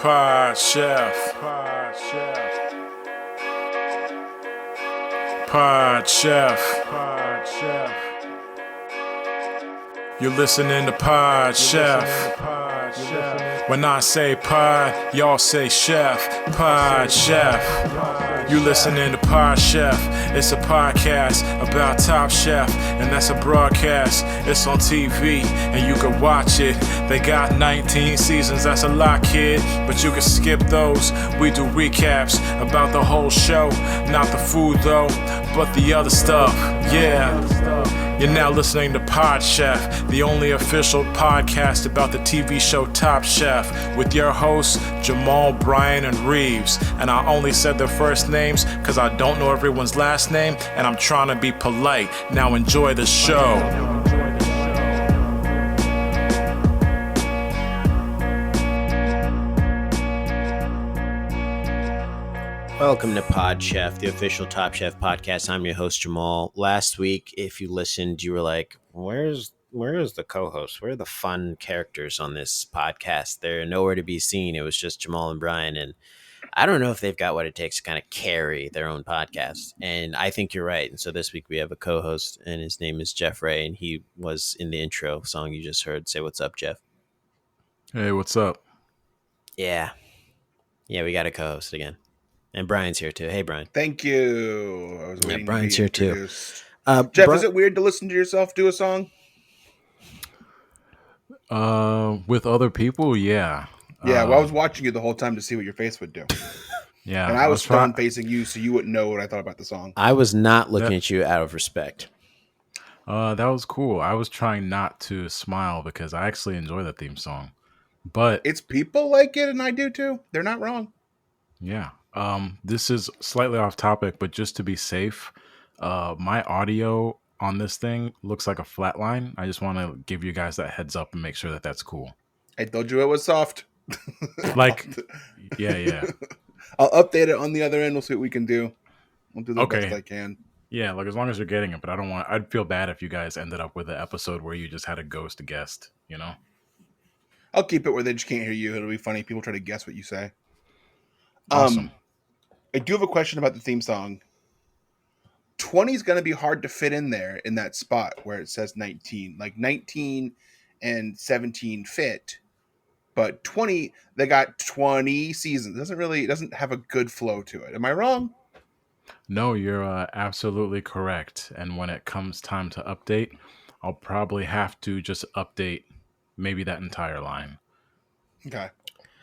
Pod Chef. Pod Chef. Pod Chef. Pod Chef. You're listening to Pod Chef. When I say pod, y'all say chef. Pod Chef. You listening to Pod Chef. It's a podcast about Top Chef, and that's a broadcast. It's on TV, and you can watch it. They got 19 seasons, that's a lot, kid. But you can skip those. We do recaps about the whole show. Not the food, though, but the other stuff. Yeah. You're now listening to Pod Chef, the only official podcast about the TV show Top Chef, with your hosts, Jamal, Brian, and Reeves. And I only said their first names because I don't know everyone's last name, and I'm trying to be polite. Now enjoy the show. Welcome to Pod Chef, the official Top Chef podcast. I'm your host, Jamal. Last week, if you listened, you were like, where's the co-host? Where are the fun characters on this podcast? They're nowhere to be seen. It was just Jamal and Brian, and I don't know if they've got what it takes to kind of carry their own podcast. And I think you're right. And so this week we have a co-host, and his name is Jeff Ray, and he was in the intro song you just heard. Say what's up, Jeff. Hey, what's up? Yeah, we got a co-host again. And Brian's here too. Hey, Brian. Thank you. I was waiting Brian's to here be too. introduced. Jeff, is it weird to listen to yourself do a song? With other people, yeah. Yeah, well, I was watching you the whole time to see what your face would do. Yeah. And I was stone facing you, so you wouldn't know what I thought about the song. I was not looking at you out of respect. That was cool. I was trying not to smile because I actually enjoy the theme song. But It's people like it, and I do too. They're not wrong. yeah. This is slightly off topic, but just to be safe, my audio on this thing looks like a flat line. I just want to give you guys that heads up and make sure that that's cool. I told you it was soft. Like, yeah. I'll update it on the other end. We'll see what we can do. I'll do the best I can. Yeah, like as long as you're getting it, but I'd feel bad if you guys ended up with an episode where you just had a ghost guest, you know? I'll keep it where they just can't hear you. It'll be funny. People try to guess what you say. Awesome. I do have a question about the theme song. 20 is going to be hard to fit in there in that spot where it says 19. Like 19 and 17 fit, but 20, they got 20 seasons. It doesn't have a good flow to it. Am I wrong? No, you're absolutely correct. And when it comes time to update, I'll probably have to just update maybe that entire line. Okay.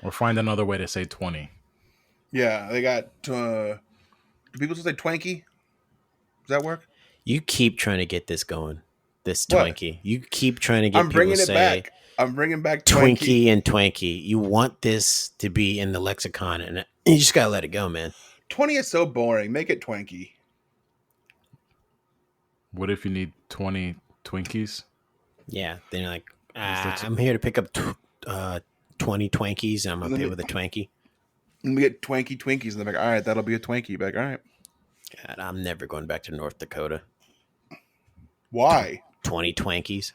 Or find another way to say 20. Yeah, they got, do people still say Twanky? Does that work? You keep trying to get this going, this What? Twinkie. You keep trying to get I'm bringing people to it say back. I'm bringing back Twinkie and Twanky. You want this to be in the lexicon, and you just got to let it go, man. 20 is so boring. Make it Twanky. What if you need 20 Twinkies? Yeah, then you're like, I'm here to pick up 20 Twankies, and I'm going to pay with a Twanky. And we get Twanky Twinkies, and they're like, all right, that'll be a Twanky. Be like, all right. God, I'm never going back to North Dakota. Why? 20 Twankies.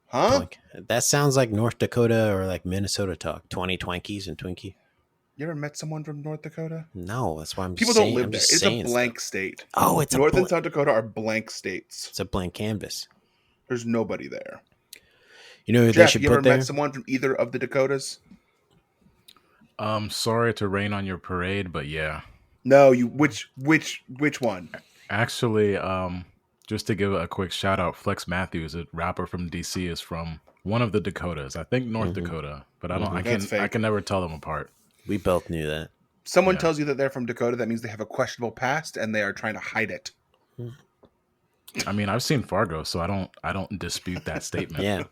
Huh? That sounds like North Dakota or like Minnesota talk. 20 Twankies and Twinkie. You ever met someone from North Dakota? No, that's why I'm People saying, don't live I'm there. just It's saying a blank stuff. state. Oh, it's North and South Dakota are blank states. It's a blank canvas. There's nobody there. You know who Jeff, they should you ever put there? met someone from either of the Dakotas? Sorry to rain on your parade, but yeah. No, you. Which one? Actually, just to give a quick shout out, Flex Matthews, a rapper from DC, is from one of the Dakotas. I think North Dakota, but I can never tell them apart. We both knew that. Someone tells you that they're from Dakota, that means they have a questionable past and they are trying to hide it. I mean, I've seen Fargo, so I don't dispute that statement. Yeah.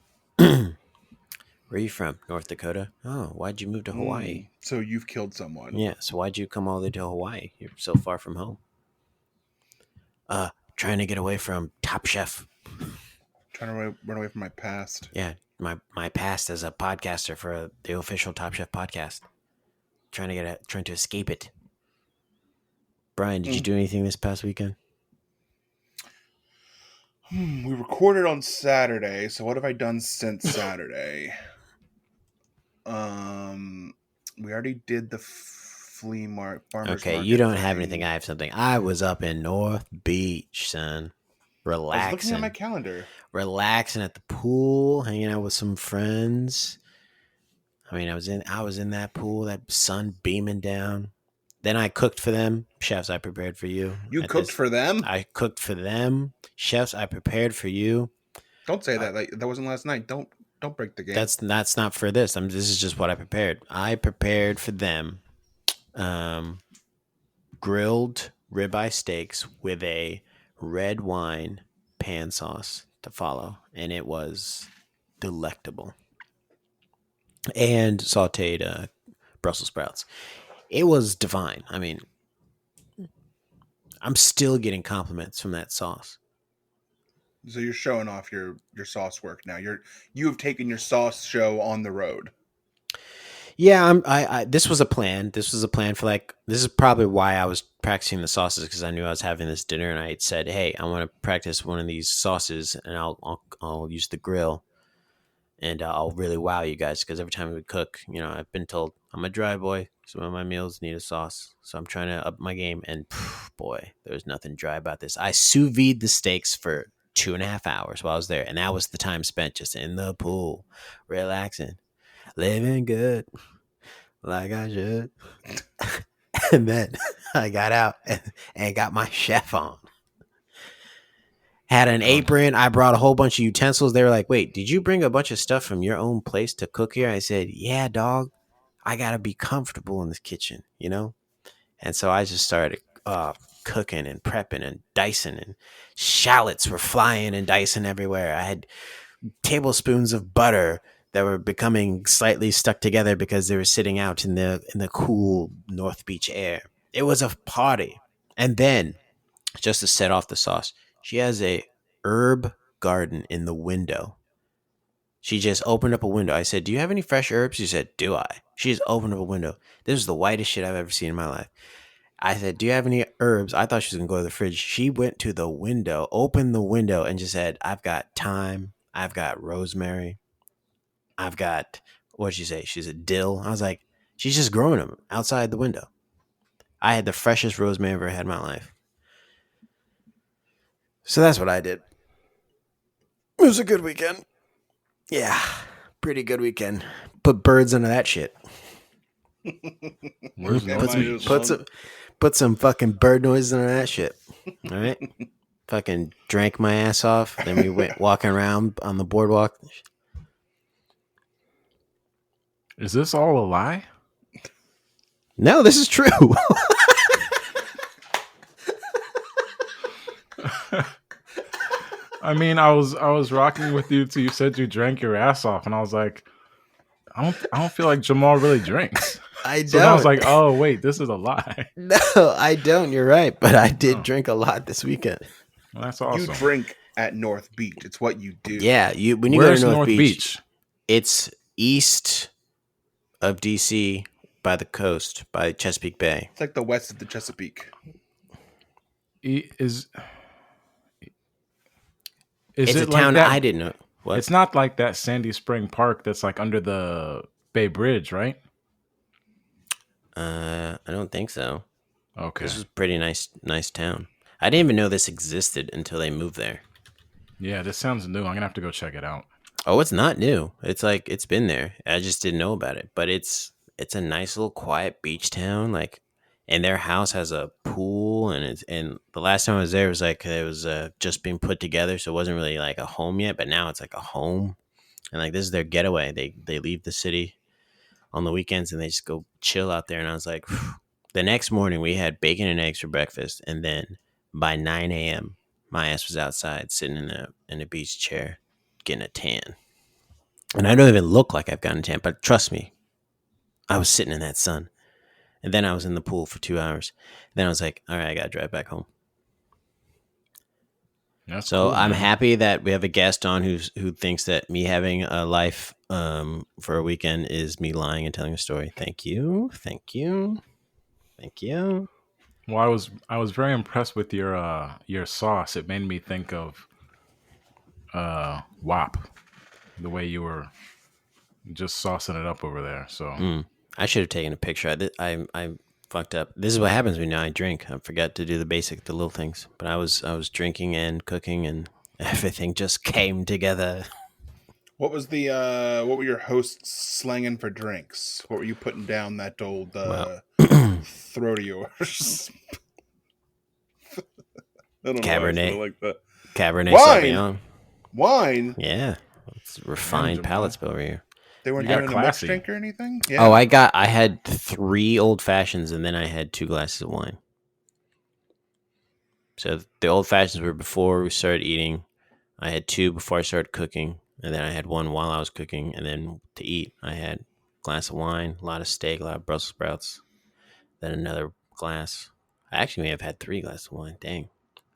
Where are you from? North Dakota? Oh, why'd you move to Hawaii? So you've killed someone. Yeah, so why'd you come all the way to Hawaii? You're so far from home. Trying to get away from Top Chef. Trying to run away from my past. Yeah, my past as a podcaster for the official Top Chef podcast. Trying to escape it. Brian, did you do anything this past weekend? We recorded on Saturday, so what have I done since Saturday? We already did the farmers Okay, market. you don't have thing. anything. I have something. I was up in North Beach, son. I was looking at my Relaxing. calendar. Relaxing at the pool, hanging out with some friends. I mean, I was in that pool, that sun beaming down. Then I cooked for them. Chefs, I prepared for you. You cooked for them? I cooked for them. Chefs, I prepared for you. Don't say that. Like that wasn't last night. Don't break the game. That's not for this. This is just what I prepared. I prepared for them grilled ribeye steaks with a red wine pan sauce to follow, and it was delectable. And sautéed Brussels sprouts. It was divine. I mean, I'm still getting compliments from that sauce. So you're showing off your sauce work now. You've taken your sauce show on the road. Yeah, I this was a plan. This was a plan for this is probably why I was practicing the sauces, because I knew I was having this dinner, and I had said, "Hey, I want to practice one of these sauces, and I'll use the grill, and I'll really wow you guys, because every time we cook, I've been told I'm a dry boy. Some of my meals need a sauce, so I'm trying to up my game. And boy, there's nothing dry about this. I sous vide the steaks for 2.5 hours while I was there, and that was the time spent just in the pool, relaxing, living good, like I should. And then I got out and got my chef on. Had an apron. I brought a whole bunch of utensils. They were like, "Wait, did you bring a bunch of stuff from your own place to cook here?" I said, "Yeah, dog. I got to be comfortable in this kitchen, And so I just started cooking and prepping and dicing, and shallots were flying and dicing everywhere. I had tablespoons of butter that were becoming slightly stuck together because they were sitting out in the cool North Beach air. It was a party. And then, just to set off the sauce, she has a herb garden in the window. She just opened up a window. I said, "Do you have any fresh herbs?" She said, "Do I?" She just opened up a window. This is the whitest shit I've ever seen in my life. I said, "Do you have any herbs?" I thought she was going to go to the fridge. She went to the window, opened the window, and just said, "I've got thyme. I've got rosemary. I've got," what'd she say? She said dill. I was like, she's just growing them outside the window. I had the freshest rosemary I've ever had in my life. So that's what I did. It was a good weekend. Yeah, pretty good weekend. Put birds under that shit. Where's North Beach? Put some fucking bird noises under that shit. All right? Fucking drank my ass off. Then we went walking around on the boardwalk. Is this all a lie? No, this is true. I mean, I was rocking with you till you said you drank your ass off, and I was like, I don't feel like Jamal really drinks. I don't. So I was like, oh wait, this is a lie. No, I don't. You're right, but I did drink a lot this weekend. Well, that's awesome. You drink at North Beach. It's what you do. Yeah, when you Where's go to North Beach, Beach? It's east of DC by the coast, by Chesapeake Bay. It's like the west of the Chesapeake. Is It's it a town like that? I didn't know. What? It's not like that Sandy Spring Park that's like under the Bay Bridge, right? I don't think so. Okay. This was a pretty nice town. I didn't even know this existed until they moved there. Yeah, this sounds new. I'm gonna have to go check it out. Oh, it's not new. It's like it's been there. I just didn't know about it. But it's a nice little quiet beach town. And their house has a pool, and the last time I was there it was just being put together, so it wasn't really like a home yet. But now it's like a home, and like this is their getaway. They leave the city on the weekends and they just go chill out there. And I was like, phew. The next morning we had bacon and eggs for breakfast, and then by 9 a.m. my ass was outside sitting in a beach chair getting a tan. And I don't even look like I've gotten a tan, but trust me, I was sitting in that sun. And then I was in the pool for 2 hours. Then I was like, all right, I got to drive back home. That's so cool, I'm man. happy that we have a guest on who thinks that me having a life for a weekend is me lying and telling a story. Thank you. Well, I was very impressed with your sauce. It made me think of WAP, the way you were just saucing it up over there. So I should have taken a picture. I fucked up. This is what happens when I drink. I forget to do the little things. But I was drinking and cooking, and everything just came together. What was the what were your hosts slanging for drinks? What were you putting down that old Well, throat of yours? I don't know why I said it Cabernet, like that. Cabernet Wine, Sauvignon. wine. Yeah, it's refined Jamal. palate spill over here. They weren't You got giving a mixed classy. drink or anything. Yeah. Oh, I had 3 old fashions, and then I had 2 glasses of wine. So the old fashions were before we started eating. I had 2 before I started cooking, and then I had 1 while I was cooking, and then to eat, I had a glass of wine, a lot of steak, a lot of Brussels sprouts, then another glass. I actually may have had 3 glasses of wine. Dang.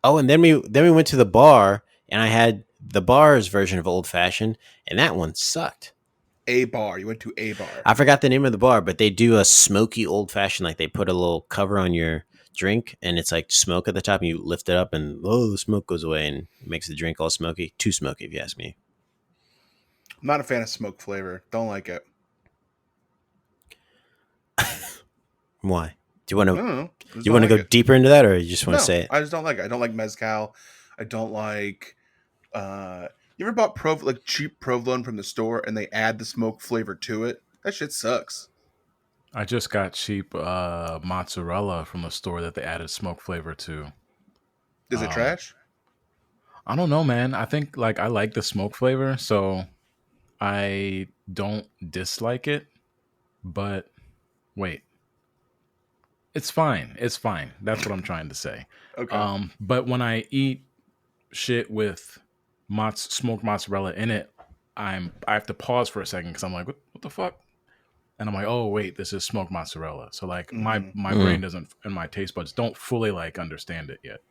Oh, and then we went to the bar, and I had the bar's version of old fashioned, and that one sucked. A bar. You went to a bar. I forgot the name of the bar, but they do a smoky old fashioned. Like they put a little cover on your drink, and it's like smoke at the top, and you lift it up, and the smoke goes away, and it makes the drink all smoky. Too smoky, if you ask me. I'm not a fan of smoke flavor. Don't like it. Why? Do you want I to? don't know. You want to go deeper into that, or you just want to say it? I just don't like it. I don't like mezcal. I don't like. You ever bought cheap provolone from the store and they add the smoke flavor to it? That shit sucks. I just got cheap mozzarella from the store that they added smoke flavor to. Is it trash? I don't know, man. I think like I like the smoke flavor, so I don't dislike it. But wait, it's fine. It's fine. That's what I'm trying to say. Okay. But when I eat shit with smoked mozzarella in it, I have to pause for a second because I'm like, what the fuck? And I'm like, oh wait, this is smoked mozzarella. So like my brain doesn't and my taste buds don't fully like understand it yet.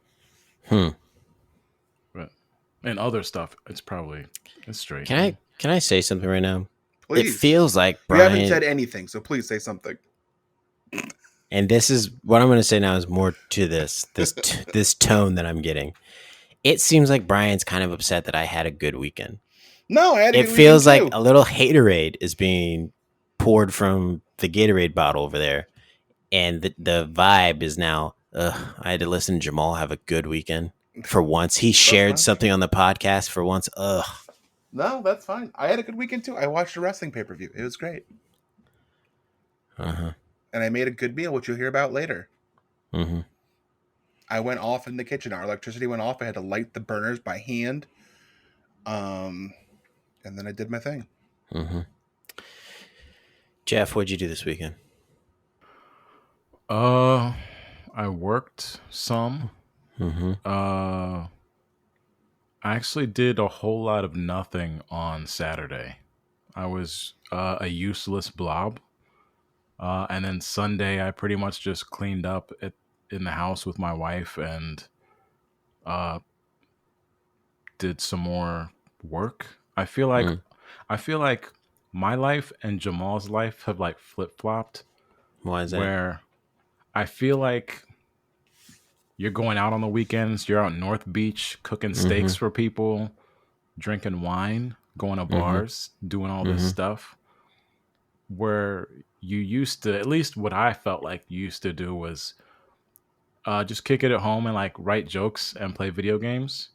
But and other stuff, it's straight. Can I say something right now? Please. It feels like You Brian. haven't said anything, so please say something. And this is what I'm going to say now is more to this tone that I'm getting. It seems like Brian's kind of upset that I had a good weekend. No, I had a It good feels like weekend, too. a little haterade is being poured from the Gatorade bottle over there, and the vibe is now. I had to listen to Jamal have a good weekend for once. He shared something on the podcast for once. No, that's fine. I had a good weekend too. I watched a wrestling pay-per-view. It was great. Uh-huh. And I made a good meal, which you'll hear about later. Mm-hmm. I went off in the kitchen. Our electricity went off. I had to light the burners by hand. And then I did my thing. Mm-hmm. Jeff, what'd you do this weekend? I worked some. Mm-hmm. I actually did a whole lot of nothing on Saturday. I was a useless blob. And then Sunday, I pretty much just cleaned up in the house with my wife and did some more work. I feel like my life and Jamal's life have like flip flopped. Why is that? Where I feel like you're going out on the weekends, you're out North Beach cooking steaks for people, drinking wine, going to bars, doing all this stuff. Where you used to, at least what I felt like you used to do was just kick it at home and like write jokes and play video games.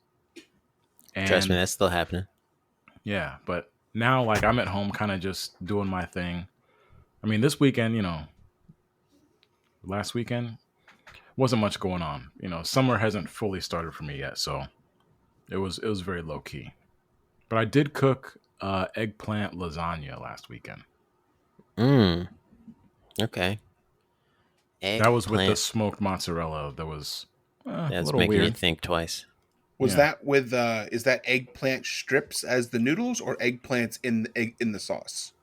And Trust me, that's still happening. yeah, but now like I'm at home kind of just doing my thing. I mean, this weekend, last weekend wasn't much going on. Summer hasn't fully started for me yet, so it was very low key. But I did cook eggplant lasagna last weekend. Okay. That was with the smoked mozzarella. That was That's little making weird. you think twice. Was that with is that eggplant strips as the noodles or eggplants in the sauce?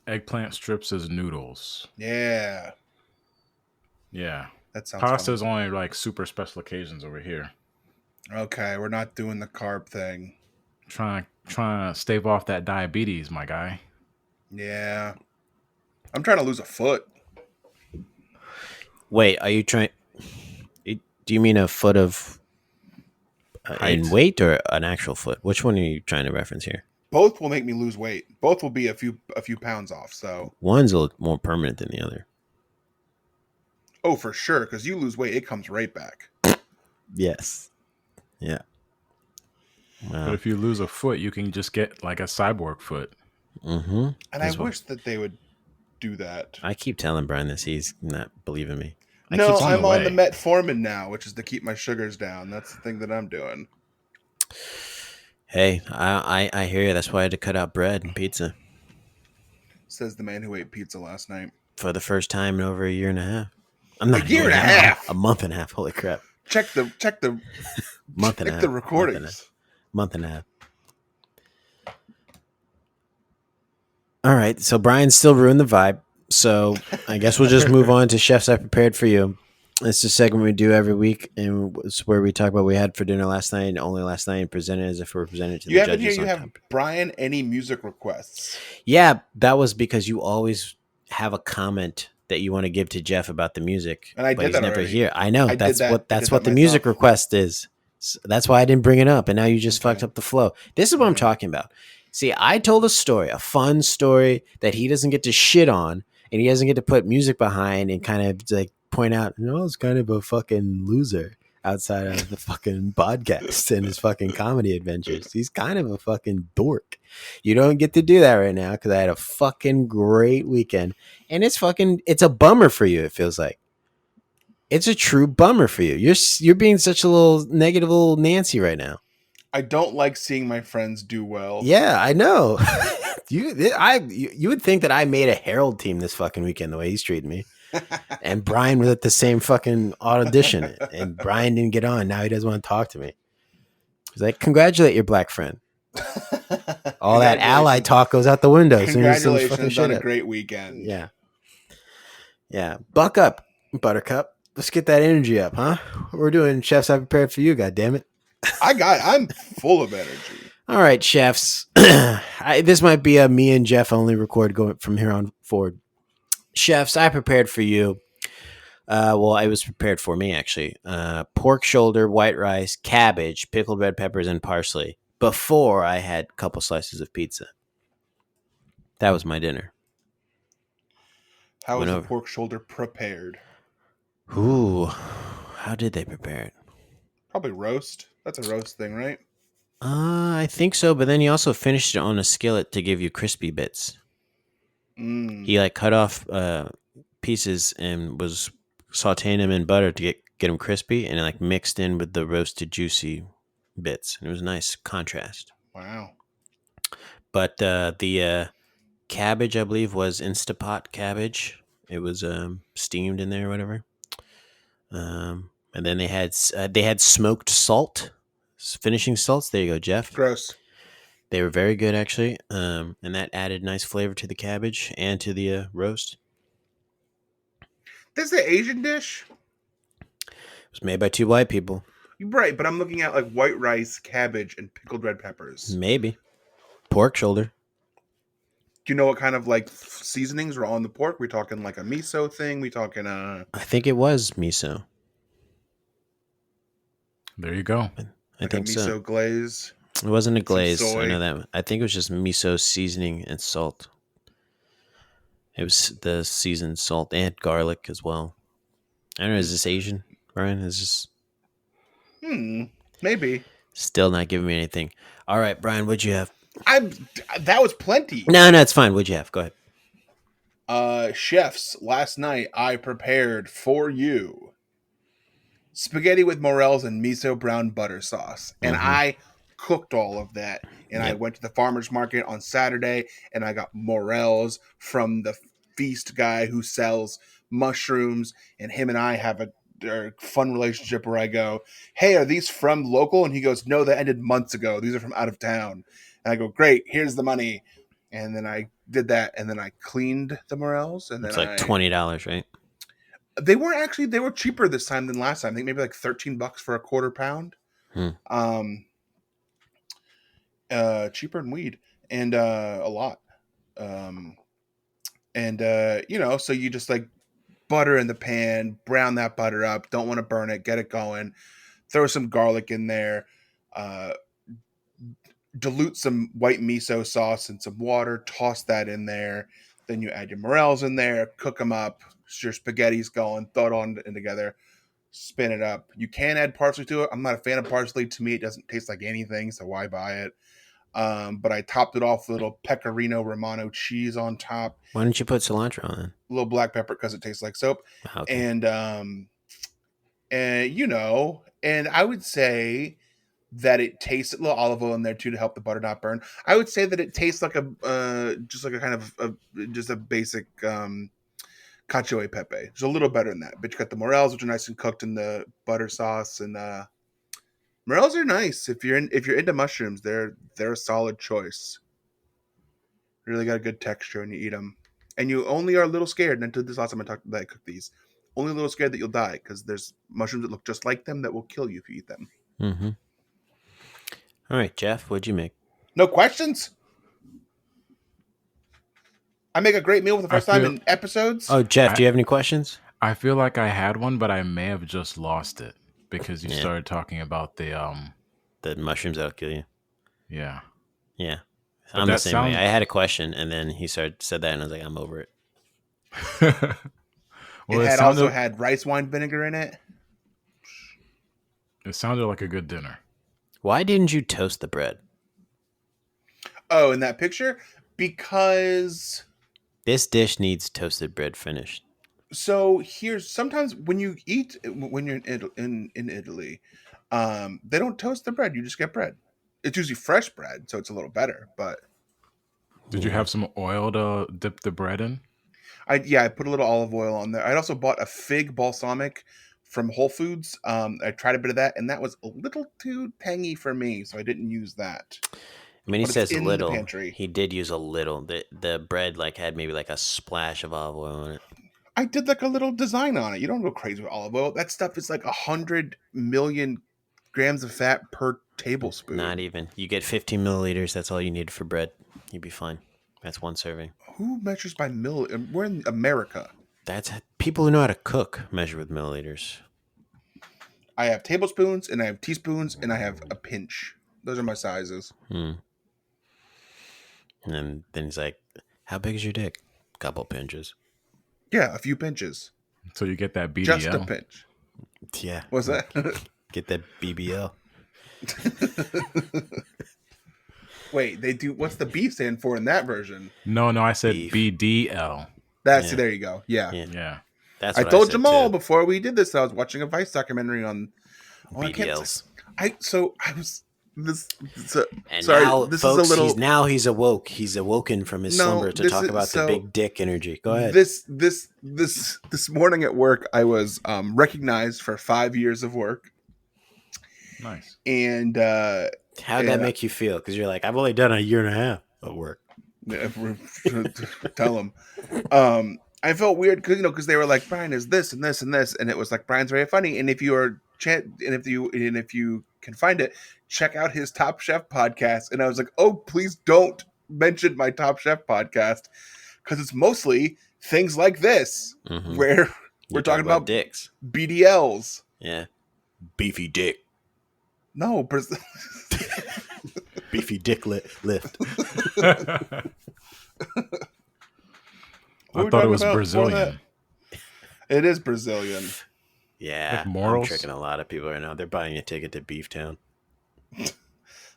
Eggplant strips as noodles. Yeah. Yeah. That sounds Pasta is fun. only like super special occasions over here. Okay, we're not doing the carb thing. Trying to stave off that diabetes, my guy. Yeah. I'm trying to lose a foot. Wait, are you trying? Do you mean a foot of in Height. weight or an actual foot? Which one are you trying to reference here? both will make me lose weight. Both will be a few pounds off. So One's a little more permanent than the other. oh, for sure, because you lose weight, it comes right back. Yes. Yeah. Wow. But if you lose a foot, you can just get like a cyborg foot. Mm-hmm. And I wish that they would do that. I keep telling Brian this. He's not believing me. No, I'm on the way. metformin now, which is to keep my sugars down. That's the thing that I'm doing. Hey, I hear you. That's why I had to cut out bread and pizza Says the man who ate pizza last night. for the first time in over a year and a half. I'm not A year and a half. A month and a half. Holy crap! Check the Month and a half. the recordings. Month and a half. All right, so Brian still ruined the vibe. So I guess we'll just move on to Chefs I Prepared for You. It's the segment we do every week, and it's where we talk about what we had for dinner last night, and only last night, and present it as if we're presented to the judges. You have Brian, any music requests? Yeah, that was because you always have a comment that you want to give to Jeff about the music, and I but did he's that never already. here. I know that's what the myself. music request is. So that's why I didn't bring it up, and now you just fucked up the flow. This is what I'm talking about. See, I told a story, a fun story that he doesn't get to shit on, and he doesn't get to put music behind and kind of like point out, it's kind of a fucking loser outside of the fucking podcast and his fucking comedy adventures. He's kind of a fucking dork. You don't get to do that right now because I had a fucking great weekend, and it's a bummer for you. It feels like it's a true bummer for you. You're being such a little negative little Nancy right now. I don't like seeing my friends do well. Yeah, I know. You would think that I made a Herald team this fucking weekend the way he's treating me. And Brian was at the same fucking audition, and Brian didn't get on. Now he doesn't want to talk to me. He's like, congratulate your black friend. All that ally talk goes out the window. Congratulations on a great weekend. Yeah. Yeah. Buck up, Buttercup. Let's get that energy up, huh? We're doing Chefs I Prepared for You, goddammit. I'm full of energy. All right, chefs. This might be a me and Jeff only record going from here on forward. Chefs, I prepared for you. Well, it was prepared for me, actually. Pork shoulder, white rice, cabbage, pickled red peppers, and parsley before I had a couple slices of pizza. That was my dinner. How was the pork shoulder prepared? Ooh, how did they prepare it? Probably roast. That's a roast thing, right? I think so, but then he also finished it on a skillet to give you crispy bits. He like cut off pieces and was sauteing them in butter to get them crispy, and like mixed in with the roasted juicy bits. And it was a nice contrast. Wow. But the cabbage, I believe, was Instapot cabbage. It was steamed in there or whatever. And then they had smoked salt, finishing salts. There you go, Jeff. Gross. They were very good, actually, and that added nice flavor to the cabbage and to the roast. This is an Asian dish? It was made by two white people. You're right, but I'm looking at like white rice, cabbage, and pickled red peppers. Maybe. Pork shoulder. Do you know what kind of like seasonings were on the pork? We talking like a miso thing? We talking I think it was miso. There you go. I think a miso so. glaze. It wasn't a glaze. Soy. I know that. I think it was just miso seasoning and salt. It was the seasoned salt and garlic as well. I don't know. Is this Asian, Brian? Is this? Maybe. Still not giving me anything. All right, Brian. What'd you have? That was plenty. No, it's fine. What'd you have? Go ahead. Chefs, last night I prepared for you spaghetti with morels and miso brown butter sauce. And I cooked all of that. And I went to the farmer's market on Saturday and I got morels from the feast guy who sells mushrooms. And him and I have a fun relationship where I go, hey, are these from local? And he goes, no, that ended months ago. These are from out of town. And I go, great, here's the money. And then I did that, and then I cleaned the morels. And then it's like $20, right? They were cheaper this time than last time. I think maybe like $13 for a quarter pound. Cheaper than weed, and a lot. So you just like butter in the pan, brown that butter up. Don't want to burn it. Get it going. Throw some garlic in there. dilute some white miso sauce and some water, toss that in there. Then you add your morels in there, cook them up. Your spaghetti's going, throw it on and together, spin it up. You can add parsley to it. I'm not a fan of parsley. To me, it doesn't taste like anything, so why buy it? But I topped it off with a little pecorino romano cheese on top. Why don't you put cilantro on it? A little black pepper because it tastes like soap. Okay. And and I would say that it tastes a little olive oil in there too to help the butter not burn. I would say that it tastes like just like a kind of just a basic cacio e pepe. It's a little better than that, but you got the morels, which are nice and cooked in the butter sauce, and morels are nice if you're into mushrooms. They're a solid choice. Really got a good texture when you eat them, and you only are a little scared. And until this last time I cooked these, only a little scared that you'll die because there's mushrooms that look just like them that will kill you if you eat them. Mm-hmm. All right, Jeff, what'd you make? No questions. I make a great meal for the first time in episodes. Oh, Jeff, do you have any questions? I feel like I had one, but I may have just lost it because you started talking about the mushrooms that'll kill you. Yeah. Yeah. But I'm the same way. I had a question, and then he said that, and I was like, I'm over it. Well, it also had rice wine vinegar in it. It sounded like a good dinner. Why didn't you toast the bread? Oh, in that picture? Because this dish needs toasted bread finished. So here's sometimes when you eat when you're in Italy, they don't toast the bread. You just get bread. It's usually fresh bread, so it's a little better. But did you have some oil to dip the bread in? I put a little olive oil on there. I also bought a fig balsamic from Whole Foods. I tried a bit of that, and that was a little too tangy for me, so I didn't use that. I mean, he says a little. He did use a little. The bread had maybe like a splash of olive oil on it. I did like a little design on it. You don't go crazy with olive oil. That stuff is like 100 million grams of fat per tablespoon. Not even. You get 15 milliliters. That's all you need for bread. You'd be fine. That's one serving. Who measures by milliliters? We're in America. That's people who know how to cook measure with milliliters. I have tablespoons, and I have teaspoons, and I have a pinch. Those are my sizes. And then he's like, how big is your dick? Couple pinches. Yeah, a few pinches. So you get that BBL? Just a pinch. Yeah. What's that? Get that BBL. Wait, they do. What's the B stand for in that version? No, I said beef. BDL. There you go. Yeah. That's I what told said Jamal too. before we did this. I was watching a Vice documentary on BDLs. He's awoke. He's awoken from his slumber to talk about the big dick energy. Go ahead. This morning at work, I was recognized for 5 years of work. Nice. And how'd that make you feel? Because you're like, I've only done a year and a half of work. Tell them. I felt weird because they were like, Brian is this and this and this, and it was like Brian's very funny. And if you can find it, check out his Top Chef podcast. And I was like, oh, please don't mention my Top Chef podcast because it's mostly things like this where we're talking about dicks, BDLs. Yeah, beefy dick. No, beefy dick lift. I thought it was Brazilian. It is Brazilian. Yeah, like morals? I'm tricking a lot of people right now. They're buying a ticket to Beef Town.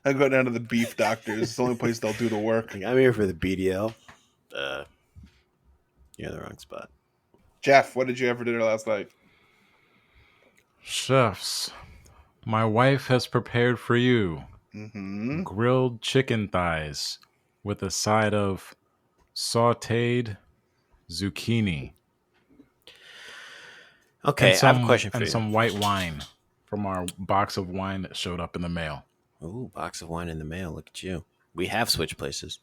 I go down to the beef doctors. It's the only place they'll do the work. I'm here for the BDL. You're in the wrong spot. Jeff, what did you have for dinner last night? Chefs, my wife has prepared for you grilled chicken thighs with a side of sautéed zucchini. Okay, I have a question for you. And some white wine from our box of wine that showed up in the mail. Ooh, box of wine in the mail. Look at you. We have switched places.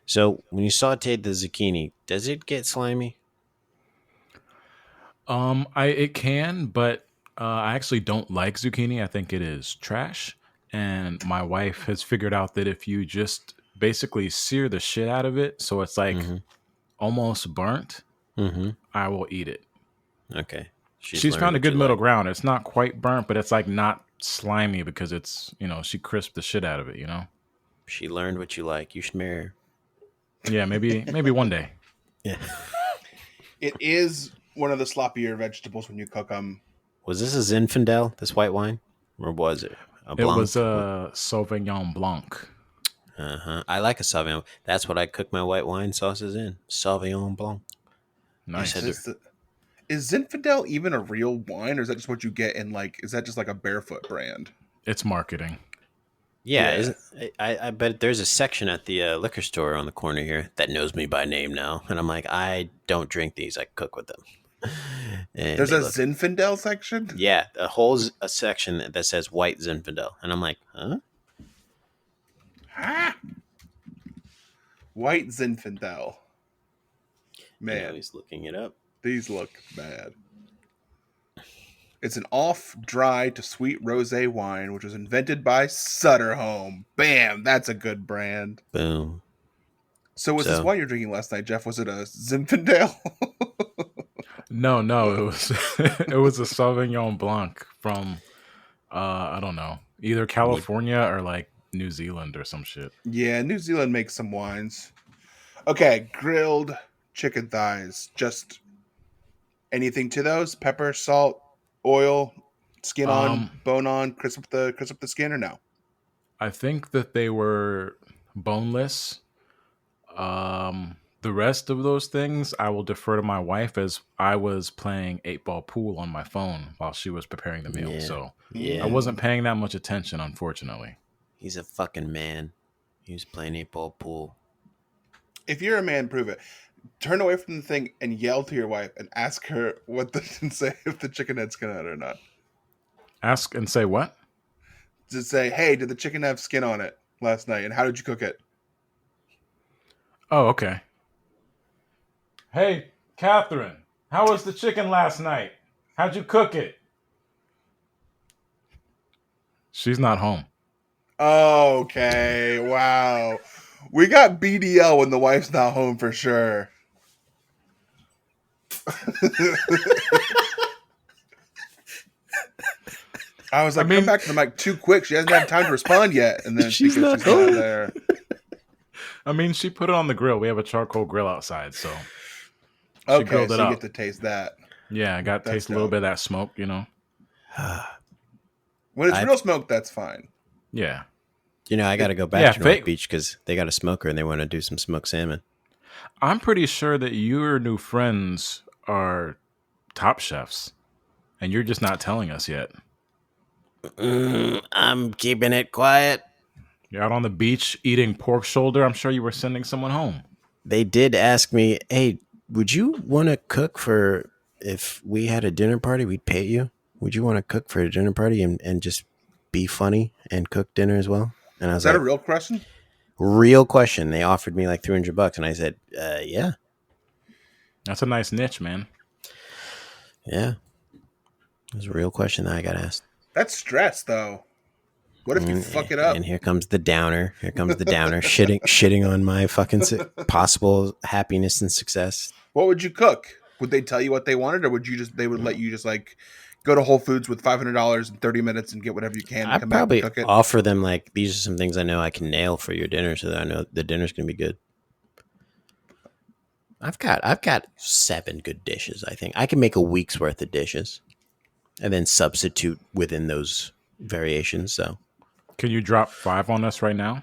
So when you sauteed the zucchini, does it get slimy? It can, but I actually don't like zucchini. I think it is trash. And my wife has figured out that if you just basically sear the shit out of it, so it's like almost burnt, I will eat it. Okay. She's found a good middle ground. It's not quite burnt, but it's like not slimy because it's, she crisped the shit out of it, She learned what you like. You should marry her. Yeah, maybe one day. Yeah. It is one of the sloppier vegetables when you cook them. Was this a Zinfandel, this white wine? Or was it a It Blanc? was a Sauvignon Blanc. Uh-huh. I like a Sauvignon. That's what I cook my white wine sauces in. Sauvignon Blanc. Nice. Is Zinfandel even a real wine, or is that just what you get in is that just like a Barefoot brand? It's marketing. Yeah, Yeah. isn't I bet there's a section at the liquor store on the corner here that knows me by name now, and I'm like, I don't drink these, I cook with them. And There's they a look- Zinfandel section? yeah, a section that says white Zinfandel, and I'm like, huh? Huh? White Zinfandel. Man, Man, he's looking it up. these look bad. It's an off-dry to sweet rosé wine, which was invented by Sutter Home. Bam! That's a good brand. Boom. So was this wine you're drinking last night, Jeff? Was it a Zinfandel? No, it was it was a Sauvignon Blanc from I don't know, either California or like New Zealand or some shit. Yeah, New Zealand makes some wines. Okay, grilled chicken thighs. Just anything to those? Pepper, salt, oil, skin on, bone on, crisp up the skin, or no? I think that they were boneless. The rest of those things I will defer to my wife, as I was playing 8-ball pool on my phone while she was preparing the meal. Yeah. So Yeah. I wasn't paying that much attention, unfortunately. He's a fucking man. He was playing 8-ball pool. If you're a man, prove it. Turn away from the thing and yell to your wife and ask her and say if the chicken had skin on it or not. Ask and say what? Just say, hey, did the chicken have skin on it last night, and how did you cook it? Oh, okay. Hey, Catherine, how was the chicken last night? How'd you cook it? She's not home. Okay, wow. We got BDL when the wife's not home for sure. I was like, come back to the mic too quick. She hasn't had time to respond yet. And then she's not there. I mean, she put it on the grill. We have a charcoal grill outside, so she grilled it so you up. get to taste that. Yeah, I got to taste a little bit of that smoke, you know. When it's real smoke, that's fine. Yeah. You know, I got to go back to North Beach because they got a smoker and they want to do some smoked salmon. I'm pretty sure that your new friends are top chefs, and you're just not telling us yet. I'm keeping it quiet. You're out on the beach eating pork shoulder. I'm sure you were sending someone home. They did ask me, hey, would you want to cook for, if we had a dinner party, we'd pay you. Would you want to cook for a dinner party and just be funny and cook dinner as well? And I was Is that a real question? Real question. They offered me like $300, and I said, yeah. That's a nice niche, man. Yeah. It was a real question that I got asked. That's stress, though. What if you fuck it up? And here comes the downer. shitting on my fucking possible happiness and success. What would you cook? Would they tell you what they wanted, or would they would let you just like go to Whole Foods with $500 in 30 minutes and get whatever you can? I'd probably offer them like, these are some things I know I can nail for your dinner, so that I know the dinner's gonna be good. I've got 7 good dishes. I think I can make a week's worth of dishes, and then substitute within those variations. So, can you drop 5 on us right now?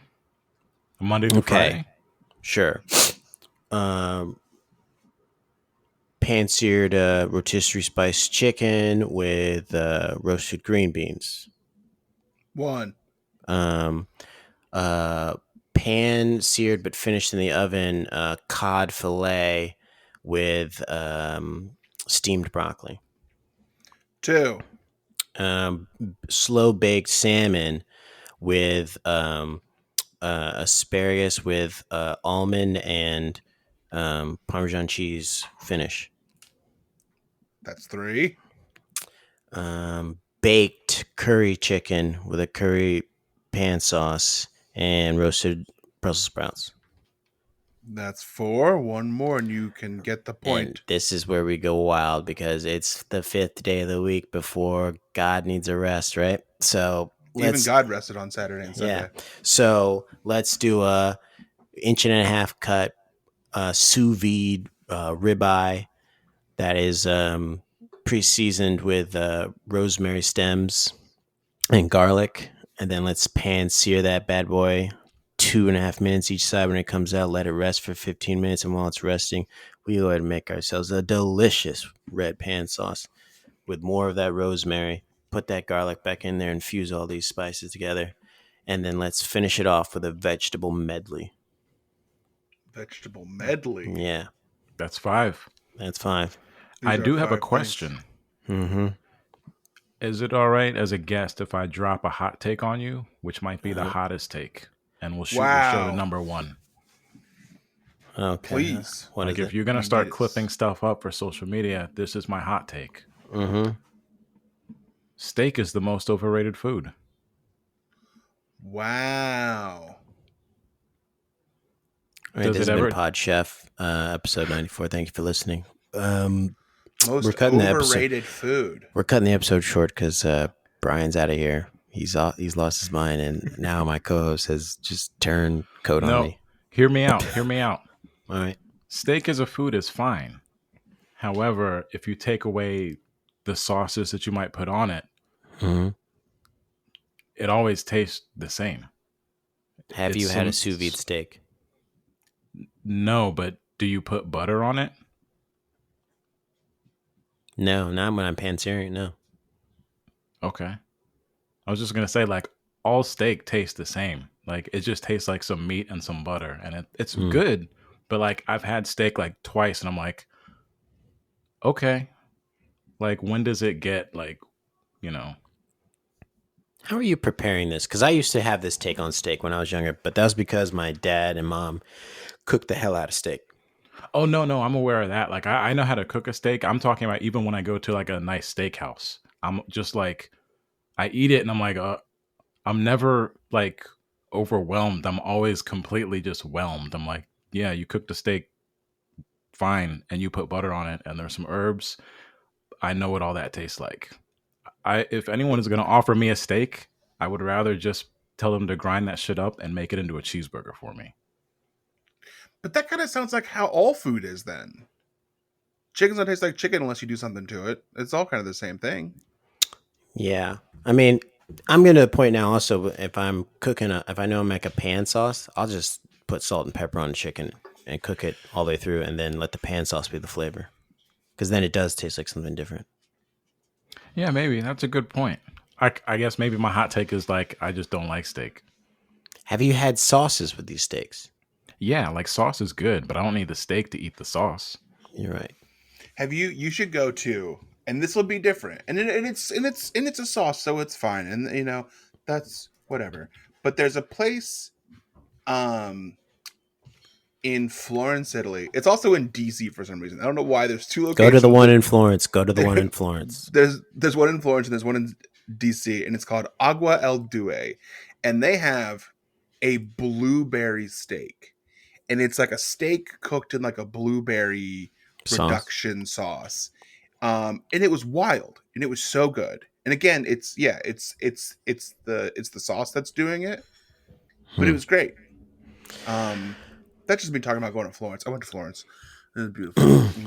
Monday to Friday? Sure. Pan-seared rotisserie spiced chicken with roasted green beans. 1. Pan-seared but finished in the oven cod fillet with steamed broccoli. 2. Slow-baked salmon with asparagus with almond and Parmesan cheese finish. That's 3. Baked curry chicken with a curry pan sauce and roasted Brussels sprouts. That's 4. 1 more and you can get the point. And this is where we go wild because it's the 5th day of the week before God needs a rest, right? So Even God rested on Saturday and Sunday. Yeah. So let's do a 1.5-inch cut sous vide ribeye that is pre-seasoned with rosemary stems and garlic, and then let's pan sear that bad boy 2.5 minutes each side. When it comes out, let it rest for 15 minutes, and while it's resting, we go ahead and make ourselves a delicious red pan sauce with more of that rosemary. Put that garlic back in there, infuse all these spices together, and then let's finish it off with a vegetable medley. Vegetable medley. Yeah, That's 5. that's 5. These I are do have a 5 question. things. Mm-hmm. Is it all right as a guest if I drop a hot take on you, which might be the Uh-huh. hottest take, and we'll shoot your show to Wow. number 1? Okay. Please. What Like is if it? you're gonna We start need it. clipping stuff up for social media, this is my hot take. Mm-hmm. Steak is the most overrated food. Wow. All right, Does this it has ever- been Pod Chef, episode 94. Thank you for listening. Most We're cutting the episode. overrated food. We're cutting the episode short because Brian's out of here. He's lost his mind, and now my co-host has just turned coat on No, me. hear me out. Hear me out. All right. Steak as a food is fine. However, if you take away the sauces that you might put on it, Mm-hmm. it always tastes the same. Have It's you had a some- sous vide steak? No, but do you put butter on it? No, not when I'm pan searing. No. Okay. I was just gonna say, like, all steak tastes the same. Like, it just tastes like some meat and some butter, and it's Mm. good. But like, I've had steak like twice, and I'm like, okay, like, when does it get like, you know? How are you preparing this? Because I used to have this take on steak when I was younger, but that was because my dad and mom cooked the hell out of steak. Oh no, I'm aware of that. Like, I know how to cook a steak. I'm talking about even when I go to like a nice steakhouse. I'm just like, I eat it, and I'm like, I'm never like overwhelmed. I'm always completely just whelmed. I'm like, yeah, you cooked the steak fine, and you put butter on it, and there's some herbs. I know what all that tastes like. If anyone is going to offer me a steak, I would rather just tell them to grind that shit up and make it into a cheeseburger for me. But that kind of sounds like how all food is then. Chicken's don't taste like chicken unless you do something to it. It's all kind of the same thing. Yeah. I mean, I'm going to point now also, if I'm cooking, if I know I'm making a pan sauce, I'll just put salt and pepper on the chicken and cook it all the way through, and then let the pan sauce be the flavor. Because then it does taste like something different. Yeah, maybe. That's a good point. I guess maybe my hot take is like, I just don't like steak. Have you had sauces with these steaks? Yeah, like sauce is good, but I don't need the steak to eat the sauce. You're right. Have you should go to, and this will be different, and it's a sauce, so it's fine, and you know that's whatever. But there's a place, in Florence, Italy. It's also in DC for some reason. I don't know why. There's 2 locations. Go to the one in Florence. Go to the one in Florence. There's one in Florence and there's one in DC, and it's called Agua El Due, and they have a blueberry steak, and it's like a steak cooked in like a blueberry reduction sauce, and it was wild, and it was so good. And again, it's the sauce that's doing it, but it was great. That's just me talking about going to Florence. I went to Florence. It was beautiful.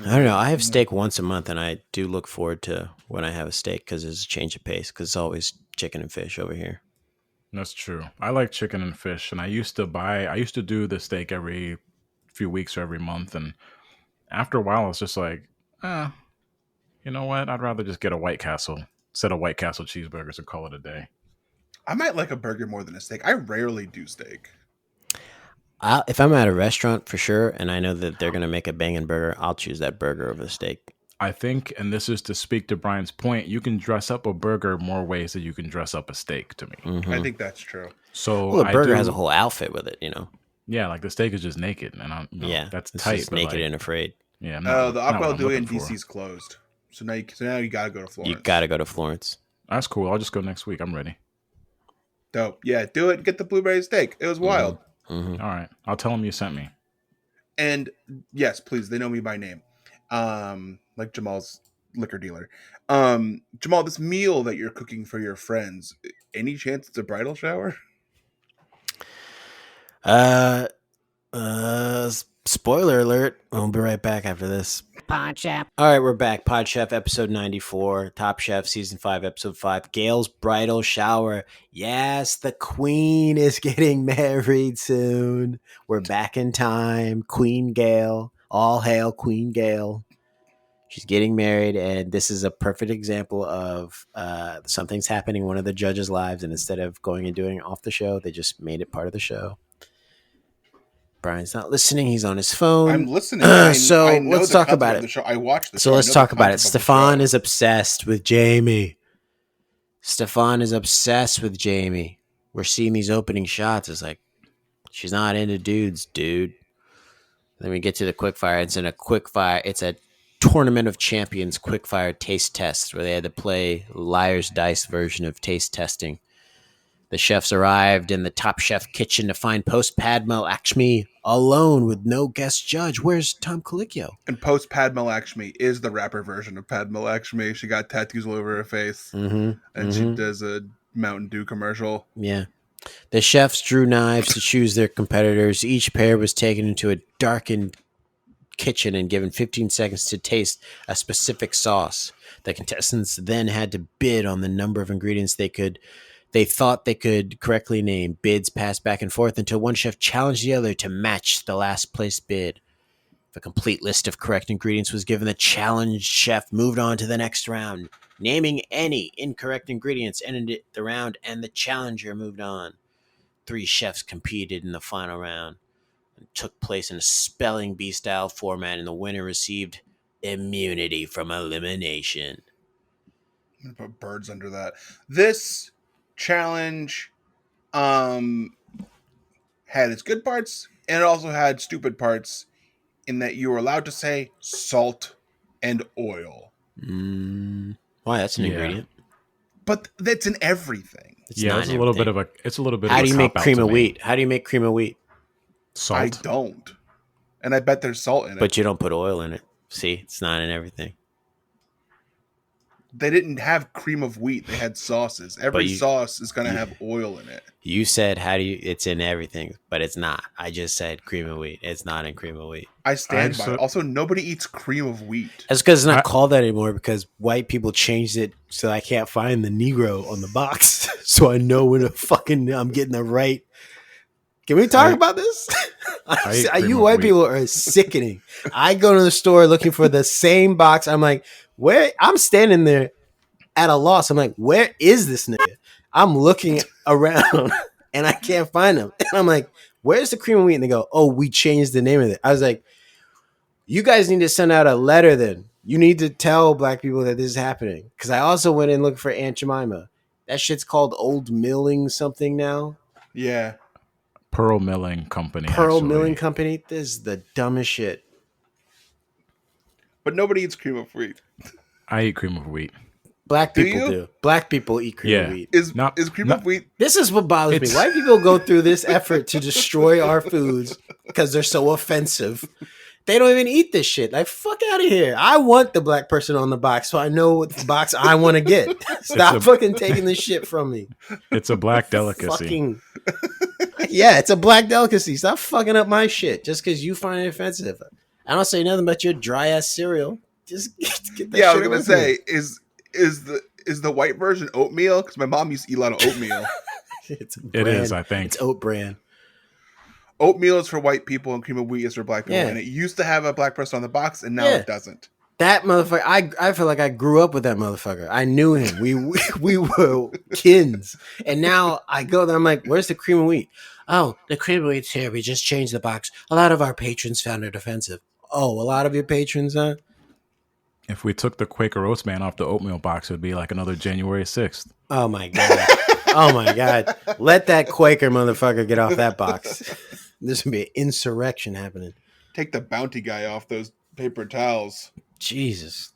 I don't know. I have steak once a month, and I do look forward to when I have a steak because it's a change of pace. Because it's always chicken and fish over here. That's true. I like chicken and fish, and I used to do the steak every few weeks or every month, and after a while, it's just like, you know what? I'd rather just get a White Castle, set of White Castle cheeseburgers, and call it a day. I might like a burger more than a steak. I rarely do steak. If I'm at a restaurant for sure, and I know that they're going to make a banging burger, I'll choose that burger over the steak. I think, and this is to speak to Brian's point, you can dress up a burger more ways than you can dress up a steak to me. Mm-hmm. I think that's true. So Well, the burger has a whole outfit with it, you know. Yeah, like the steak is just naked, and that's it's tight. just but naked like, and afraid. yeah. The Aqua El Due in DC is closed, so now you got to go to Florence. You got to go to Florence. That's cool. I'll just go next week. I'm ready. Dope. Yeah, do it. Get the blueberry steak. It was wild. Mm-hmm. All right. I'll tell them you sent me. And yes, please, they know me by name. Like Jamal's liquor dealer. Jamal, this meal that you're cooking for your friends, any chance it's a bridal shower? Spoiler alert. We'll be right back after this. Pod Chef. All right, we're back. Pod Chef episode 94, Top Chef season 5, episode 5, Gail's bridal shower. Yes, the queen is getting married soon. We're back in time. Queen Gail. All hail Queen Gail. She's getting married, and this is a perfect example of something's happening in one of the judges' lives, and instead of going and doing it off the show, they just made it part of the show. Brian's not listening. He's on his phone. I'm listening. I know let's the talk concept about of it. the show. I watched the So show. let's talk about it. Stefan is obsessed with Jamie. Stefan is obsessed with Jamie. We're seeing these opening shots. It's like, she's not into dudes, dude. Then we get to the quickfire. It's in a quickfire. It's a Tournament of Champions quickfire taste test where they had to play Liar's Dice version of taste testing. The chefs arrived in the Top Chef kitchen to find post Padma Lakshmi alone with no guest judge. Where's Tom Colicchio? And post Padma Lakshmi is the rapper version of Padma Lakshmi. She got tattoos all over her face, and she does a Mountain Dew commercial. Yeah. The chefs drew knives to choose their competitors. Each pair was taken into a darkened kitchen and given 15 seconds to taste a specific sauce. The contestants then had to bid on the number of ingredients they thought they could correctly name. Bids passed back and forth until one chef challenged the other to match the last place bid. If a complete list of correct ingredients was given, the challenged chef moved on to the next round. Naming any incorrect ingredients ended the round, and the challenger moved on. 3 chefs competed in the final round. It took place in a spelling bee style format, and the winner received immunity from elimination. I'm gonna put birds under that. This challenge had its good parts, and it also had stupid parts in that you were allowed to say salt and oil. Why? That's an ingredient. But that's in everything. It's not it's in a little everything. bit of a. It's a little bit. How of do you a make cop-out cream to of me. wheat? How do you make cream of wheat? Salt. I don't. And I bet there's salt in it. But you don't put oil in it. See, it's not in everything. They didn't have cream of wheat. They had sauces. Every sauce is going to have oil in it. You said, it's in everything, but it's not. I just said cream of wheat. It's not in cream of wheat. I stand by it. Also, nobody eats cream of wheat. That's because it's not called that anymore because white people changed it so I can't find the Negro on the box. So I know when I'm getting the right. Can we talk about this? You white people are sickening. I go to the store looking for the same box. I'm like, where? I'm standing there at a loss. I'm like, where is this nigga? I'm looking around and I can't find him. And I'm like, where's the cream of wheat? And they go, oh, we changed the name of it. I was like, you guys need to send out a letter then. You need to tell black people that this is happening. Because I also went and looked for Aunt Jemima. That shit's called Old Milling something now. Yeah. Pearl Milling Company. Milling Company. This is the dumbest shit. But nobody eats cream of wheat. I eat cream of wheat. Black people do. Black people eat cream of wheat. Is cream of wheat? This is what bothers me. White people go through this effort to destroy our foods because they're so offensive. They don't even eat this shit. Like, fuck out of here. I want the black person on the box so I know what box I want to get. Stop fucking taking this shit from me. It's a black delicacy. Yeah, it's a black delicacy. Stop fucking up my shit just because you find it offensive. I don't say nothing about your dry ass cereal. Just get that shit. I was gonna say, is the white version oatmeal? Because my mom used to eat a lot of oatmeal. It is, I think. It's oat bran. Oatmeal is for white people and cream of wheat is for black people. Yeah. And it used to have a black person on the box, and now it doesn't. That motherfucker, I feel like I grew up with that motherfucker. I knew him. We were kins. And now I go there, I'm like, where's the cream of wheat? Oh, the cream of wheat's here. We just changed the box. A lot of our patrons found it offensive. Oh, a lot of your patrons, huh? If we took the Quaker Oats man off the oatmeal box, it would be like another January 6th. Oh, my God. Oh, my God. Let that Quaker motherfucker get off that box. There's going to be an insurrection happening. Take the bounty guy off those paper towels. Jesus.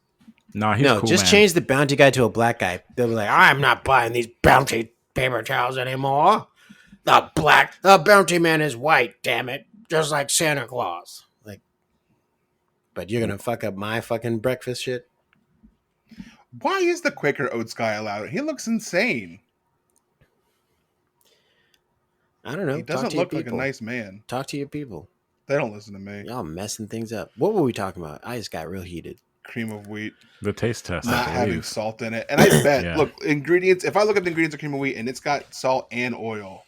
Nah, he's cool, just man. change the bounty guy to a black guy. They'll be like, I'm not buying these bounty paper towels anymore. The bounty man is white, damn it. Just like Santa Claus. Like, but you're going to fuck up my fucking breakfast shit? Why is the Quaker Oats guy allowed? He looks insane. I don't know. He Talk doesn't to your look like a people. nice man. Talk to your people. They don't listen to me. Y'all messing things up. What were we talking about? I just got real heated. Cream of wheat, The taste test, not I having believe. salt in it. And I bet, Yeah. look, ingredients, if I look at the ingredients of cream of wheat and it's got salt and oil,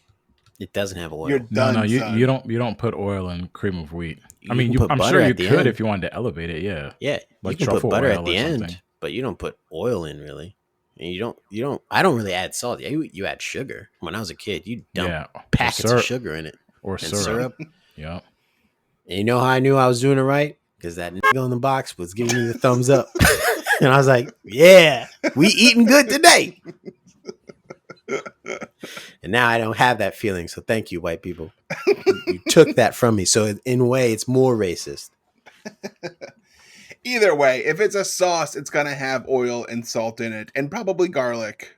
It doesn't have oil. you're done, No, you son. don't put oil in cream of wheat. You I mean, can put I'm butter sure you at the could end. if you wanted to elevate it. Yeah, Yeah, like you can put truffle butter oil at the or end, something. but you don't put oil in really. And you don't. I don't really add salt. You add sugar. When I was a kid, you dump Yeah, packets of sugar in it or and syrup. Yeah. And you know how I knew I was doing it right? Because that nigga on the box was giving me the thumbs up, and I was like, "Yeah, we eating good today." And now I don't have that feeling. So thank you, white people. You took that from me. So in a way, it's more racist. Either way, if it's a sauce, it's gonna have oil and salt in it, and probably garlic.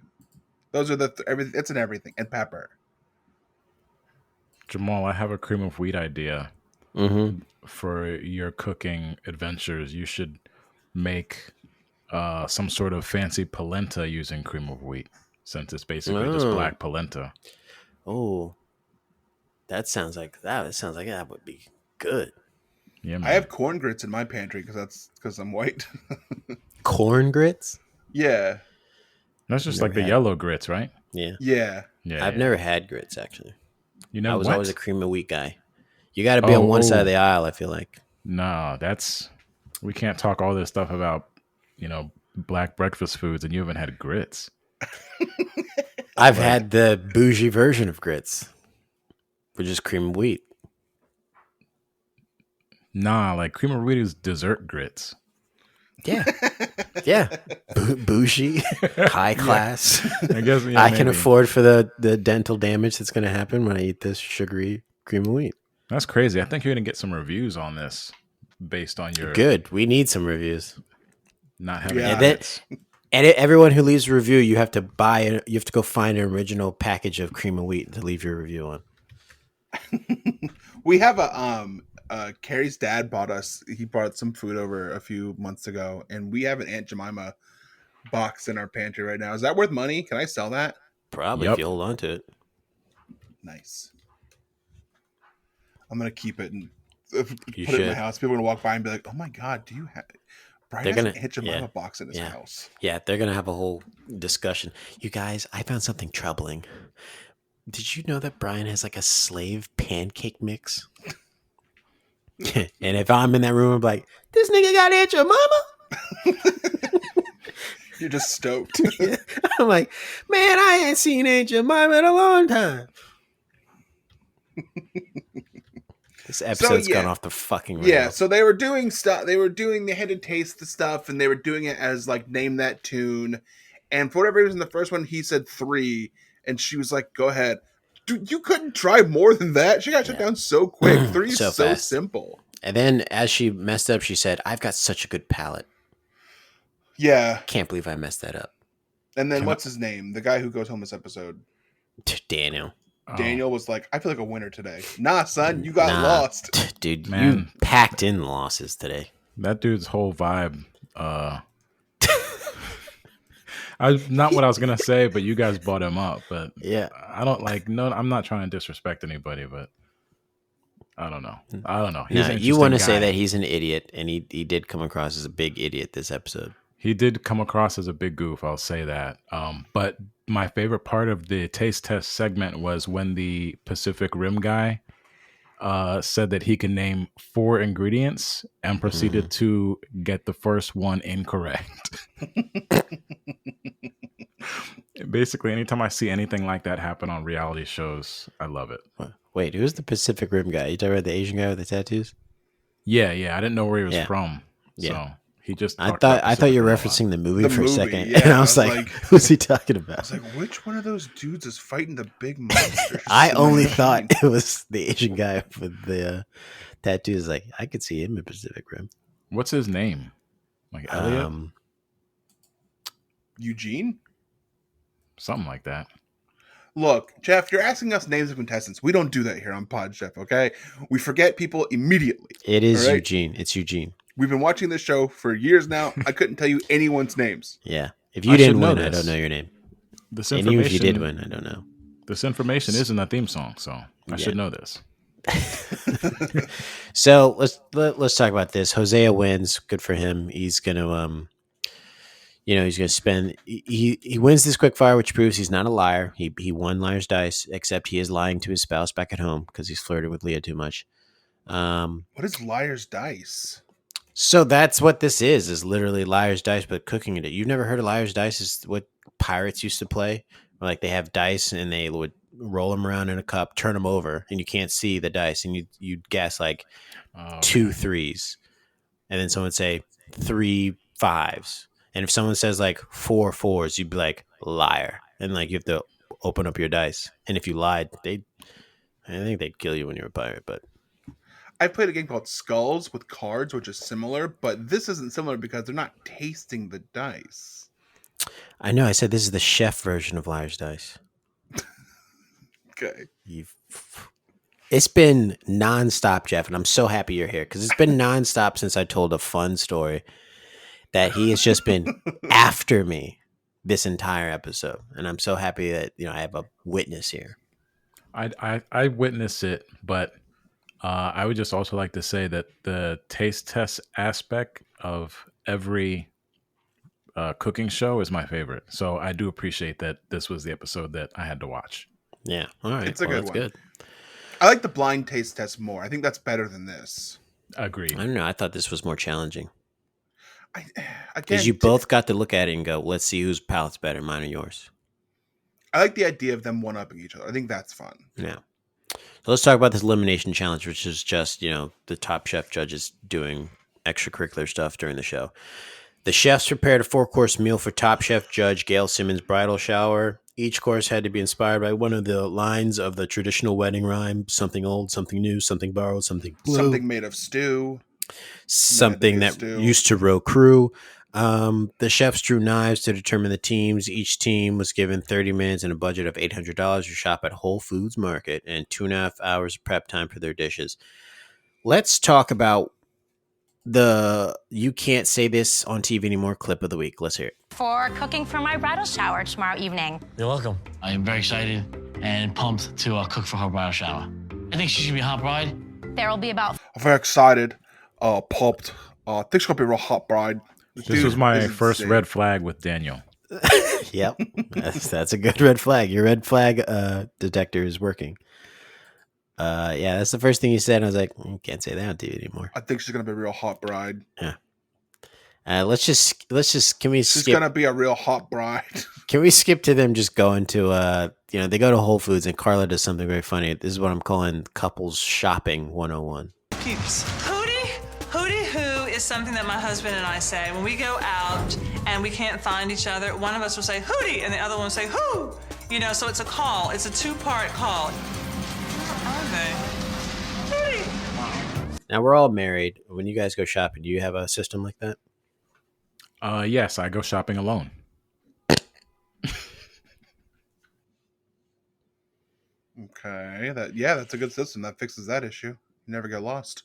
Those are everything. It's in everything, and pepper. Jamal, I have a cream of wheat idea Mm-hmm. for your cooking adventures. You should make some sort of fancy polenta using cream of wheat, since it's basically just black polenta. Oh, that sounds like that. It sounds like that would be good. Yeah, man. I have corn grits in my pantry because I'm white. Corn grits? Yeah, That's just Never like the had- yellow grits, right? Yeah. yeah. Yeah. I've never had grits, actually. You know I was what? always a cream of wheat guy. You got to be on one side of the aisle, I feel like. No, we can't talk all this stuff about, black breakfast foods and you haven't had grits. I've had the bougie version of grits, which is cream of wheat. Nah, like cream of wheat is dessert grits. Yeah. Yeah. Bougie, high class. I guess I can maybe. afford for the dental damage that's going to happen when I eat this sugary cream of wheat. That's crazy. I think you're going to get some reviews on this based on your Good. We need some reviews. not having Yeah. grits. And everyone who leaves a review, you have to go find an original package of cream of wheat to leave your review on. We have Carrie's dad he brought some food over a few months ago, and we have an Aunt Jemima box in our pantry right now. Is that worth money? Can I sell that? Probably Yep. if you hold on to it. Nice. I'm gonna keep it and put it in should. my house. People are gonna walk by and be like, "Oh my god, do you have?" Brian They're has gonna- an Aunt Jemima yeah. box in his Yeah. house. Yeah, they're going to have a whole discussion. You guys, I found something troubling. Did you know that Brian has like a slave pancake mix? And if I'm in that room, I'm like, this nigga got Aunt Jemima? You're just stoked. I'm like, man, I ain't seen Aunt Jemima in a long time. This episode's yeah. gone off the fucking rails. Yeah, so they were doing stuff. They had to taste the stuff, and they were doing it as like name that tune. And for whatever reason, the first one he said 3, and she was like, "Go ahead, dude. You couldn't try more than that." She got shut down so quick. 3 is So so fast. simple. And then as she messed up, she said, I've got such a good palate. Yeah, Can't believe I messed that up. and then what's his name? The guy who goes home this episode, Daniel. Oh, Daniel, was like, "I feel like a winner today." Nah, son, you got lost. Dude, you Man. packed in losses today. that dude's whole vibe. Not what I was gonna say, but you guys brought him up. But Yeah. I don't I'm not trying to disrespect anybody, but I don't know. He's No, an you want to interesting say guy. that he's an idiot, and he did come across as a big idiot this episode. He did come across as a big goof, I'll say that. But my favorite part of the taste test segment was when the Pacific Rim guy said that he could name 4 ingredients and proceeded to get the first one incorrect. Basically, anytime I see anything like that happen on reality shows, I love it. Wait, who's the Pacific Rim guy? You talking about the Asian guy with the tattoos? Yeah, I didn't know where he was Yeah. from. Yeah. So he just I talked about thut you were Pacific Rim a lot. referencing the movie The for movie, a second, yeah, and I I was was like, like- "Who's he talking I about?" was like, "Which one of those dudes is fighting the big monster?" I only thought it was the Asian guy with the tattoos. Like, I could see him in Pacific Rim. What's his name? Like Elliot? Eugene. Something like that. Look, Jeff, you're asking us names of contestants. We don't do that here on Pod Chef, okay? We forget people immediately. It is All right? Eugene. It's Eugene. We've been watching this show for years now. I couldn't tell you anyone's names. Yeah. If I you should didn't know win, I this. don't know your name. This And information, even if you did win, I don't know. This information isn't a theme song, so I should know this. So let's talk about this. Hosea wins. Good for him. He's gonna he's gonna spend. He wins this quickfire, which proves he's not a liar. He won liar's dice, except he is lying to his spouse back at home because he's flirting with Leah too much. What is liar's dice? So that's what this is literally liar's dice, but cooking it. You've never heard of liar's dice? Is what pirates used to play. Like they have dice and they would roll them around in a cup, turn them over, and you can't see the dice, and you'd guess like 2 3s, and then someone would say 3 5s, and if someone says like 4 4s, you'd be like liar, and like you have to open up your dice, and if you lied, I think they'd kill you when you're a pirate. But I played a game called Skulls with cards, which is similar, but this isn't similar because they're not tasting the dice. I know I said this is the chef version of liar's dice. Okay. It's been nonstop, Jeff, and I'm so happy you're here because it's been nonstop since I told a fun story that he has just been after me this entire episode, and I'm so happy that I have a witness here. I witnessed it, but I would just also like to say that the taste test aspect of every cooking show is my favorite. So I do appreciate that this was the episode that I had to watch. Yeah, all right, it's a good one. Good. I like the blind taste test more. I think that's better than this. Agreed. I don't know. I thought this was more challenging Again, because you both got to look at it and go, "Let's see whose palate's better, mine or yours." I like the idea of them one-upping each other. I think that's fun. Yeah. So let's talk about this elimination challenge, which is just the Top Chef judges doing extracurricular stuff during the show. The chefs prepared a 4-course meal for Top Chef judge Gail Simmons' bridal shower. Each course had to be inspired by one of the lines of the traditional wedding rhyme: something old, something new, something borrowed, something blue. Something made of stew. Something that used to row crew. The chefs drew knives to determine the teams. Each team was given 30 minutes and a budget of $800 to shop at Whole Foods Market and 2.5 hours of prep time for their dishes. Let's talk about the "you can't say this on TV anymore" clip of the week. Let's hear it. For cooking for my bridal shower tomorrow evening. You're welcome. I am very excited and pumped to cook for her bridal shower. I think she's gonna be a hot bride. There will be about... I'm very excited. Pumped. I think she's going to be a real hot bride. This was my first red flag with Daniel. Yep. That's a good red flag. Your red flag detector is working. Yeah, that's the first thing you said. And I was like, can't say that on TV anymore. I think she's going to be a real hot bride. Yeah. Let's just can we She's skip? going to be a real hot bride. Can we skip to them just going to they go to Whole Foods and Carla does something very funny. This is what I'm calling couples shopping 101. Peeps. Hootie hoo is something that my husband and I say when we go out and we can't find each other. One of us will say hootie and the other one will say hoo. So it's a call. It's a 2-part call. Where are they? Hootie. Now we're all married. When you guys go shopping, do you have a system like that? Yes, I go shopping alone. Okay. That's a good system. That fixes that issue. You never get lost.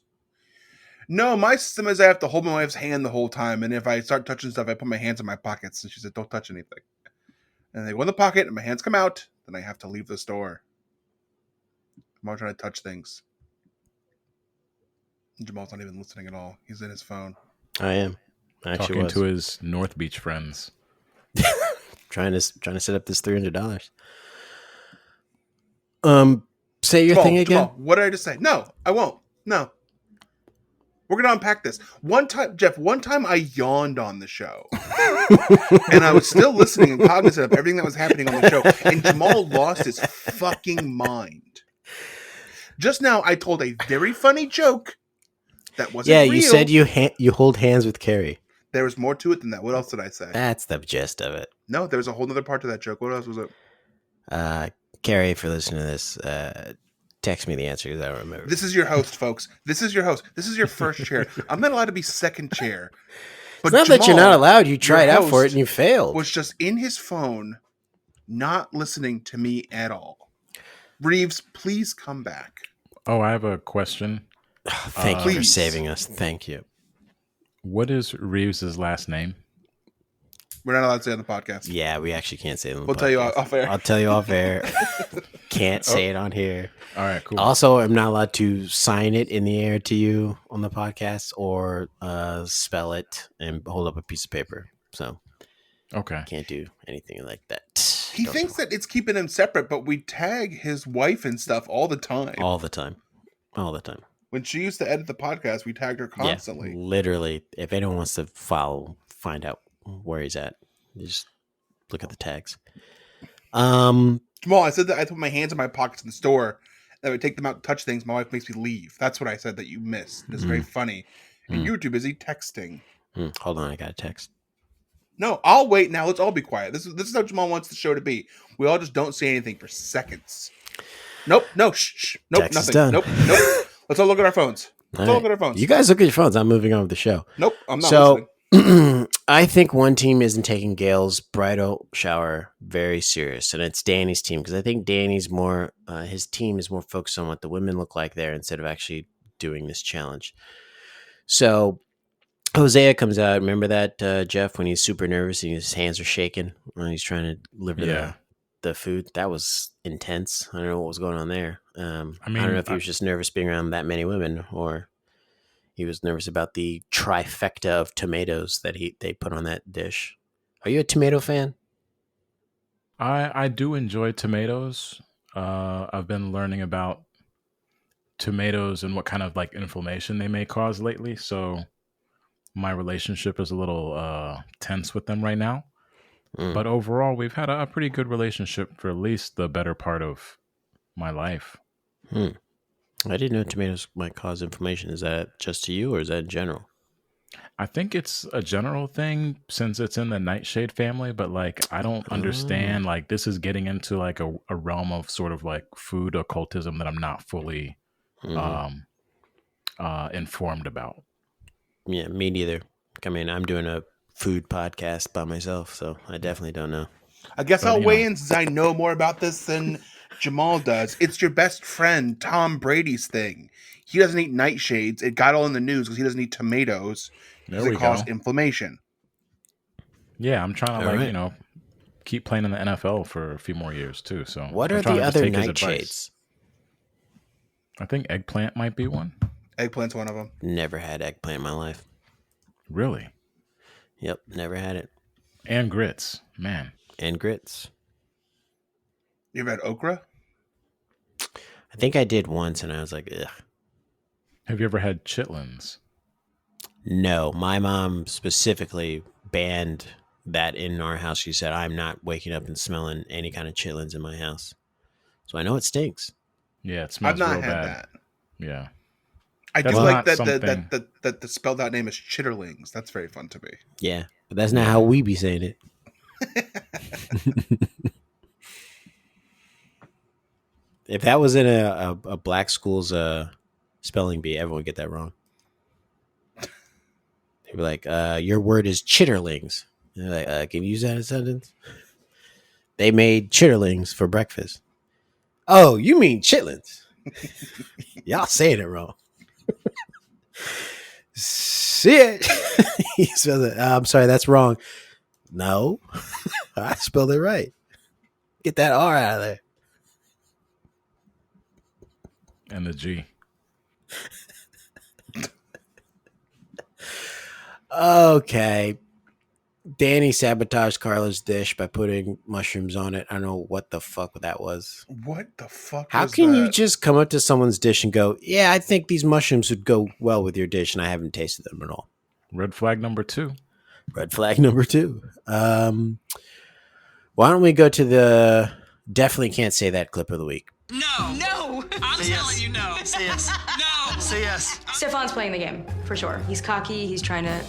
No, my system is I have to hold my wife's hand the whole time, and if I start touching stuff, I put my hands in my pockets, and she said, "Don't touch anything." And they go in the pocket, and my hands come out. Then I have to leave the store. I'm not trying to touch things. Jamal's not even listening at all. He's in his phone. I am. Talking to his North Beach friends. trying to set up this $300. Say your Jamal, thing again. Jamal, what did I just say? No, I won't. No. We're going to unpack this. One time I yawned on the show. And I was still listening and cognizant of everything that was happening on the show. And Jamal lost his fucking mind. Just now, I told a very funny joke that wasn't real. You said you hold hands with Carrie. There was more to it than that. What else did I say? That's the gist of it. No, there was a whole other part to that joke. What else was it? Carrie, if you're listening to this, text me the answer because I don't remember. This is your host, folks. This is your host. This is your first chair. I'm not allowed to be second chair. But it's not Jamal, that you're not allowed. You tried out for it and you failed. Was just in his phone, not listening to me at all. Reeves, please come back. Oh, I have a question. Thank you for saving us. Thank you. What is Reeves' last name? We're not allowed to say it on the podcast. Yeah, we actually can't say it on the We'll podcast. tell you off air. I'll tell you off air. Can't say it on here. All right, cool. Also, I'm not allowed to sign it in the air to you on the podcast or spell it and hold up a piece of paper. So Okay. can't do anything like that. He thinks that it's keeping him separate, but we tag his wife and stuff all the time. all the time. All the time. When she used to edit the podcast, we tagged her constantly. Yeah, literally. If anyone wants to find out where he's at, you just look at the tags. Jamal, I said that I put my hands in my pockets in the store. And I would take them out and touch things. My wife makes me leave. That's what I said that you missed. It's very funny. And you were too busy texting. Hold on, I got a text. No, I'll wait now. Let's all be quiet. This is how Jamal wants the show to be. We all just don't say anything for seconds. Nope. No. Shh. Nope. Text is Nothing. done. Nope. Let's all look at our phones. Let's all All look at our phones. You guys look at your phones. I'm moving on with the show. Nope. I'm not So listening. I think one team isn't taking Gail's bridal shower very serious, and it's Danny's team, because I think Danny's more, his team is more focused on what the women look like there instead of actually doing this challenge. So Hosea comes out. Remember that, Jeff, when he's super nervous and his hands are shaking when he's trying to deliver the food? That was intense. I don't know what was going on there. I don't know if he was just nervous being around that many women, or he was nervous about the trifecta of tomatoes that they put on that dish. Are you a tomato fan? I do enjoy tomatoes. I've been learning about tomatoes and what kind of like inflammation they may cause lately. So my relationship is a little tense with them right now. But overall, we've had a pretty good relationship for at least the better part of my life. I didn't know tomatoes might cause inflammation. Is that just to you, or is that in general? I think it's a general thing since it's in the nightshade family, but like I don't understand, like this is getting into like a realm of sort of like food occultism that I'm not fully informed about. Yeah, me neither. I mean, I'm doing a food podcast by myself, so I definitely don't know. I guess But, I'll you weigh know. in since I know more about this than Jamal does. It's your best friend Tom Brady's thing. He doesn't eat nightshades. It got all in the news because he doesn't eat tomatoes because There it we causes go. inflammation. Yeah, I'm trying to All like, right. keep playing in the NFL for a few more years too. So What I'm are trying the to just other take his advice. nightshades? I think eggplant might be one. Eggplant's one of them. Never had eggplant in my life. Really? Yep, never had it. And grits, man. And grits. You ever had okra? I think I did once, and I was like, ugh. Have you ever had chitlins? No, my mom specifically banned that in our house. She said, I'm not waking up and smelling any kind of chitlins in my house. So I know it stinks. Yeah, it smells I've not real had bad. that. Yeah. I do That's like not that something- that the spelled out name is Chitterlings. That's very fun to me. Yeah, but that's not how we be saying it. If that was in a black school's spelling bee, everyone would get that wrong. They'd be like, your word is chitterlings. And they're like, can you use that in a sentence? They made chitterlings for breakfast. Oh, you mean chitlins? Y'all saying it wrong. See it. He spelled it. I'm sorry, that's wrong. No, I spelled it right. Get that R out of there. And the G. Okay. Danny sabotaged Carla's dish by putting mushrooms on it. I don't know what the fuck that was. What the fuck? How was can you that? just come up to someone's dish and go, yeah, I think these mushrooms would go well with your dish, and I haven't tasted them at all? Red flag number 2. Red flag number 2. Why don't we go to the definitely can't say that clip of the week? No. I'm telling you no. Say yes. No. Say yes. Stefan's playing the game, for sure. He's cocky, he's trying to,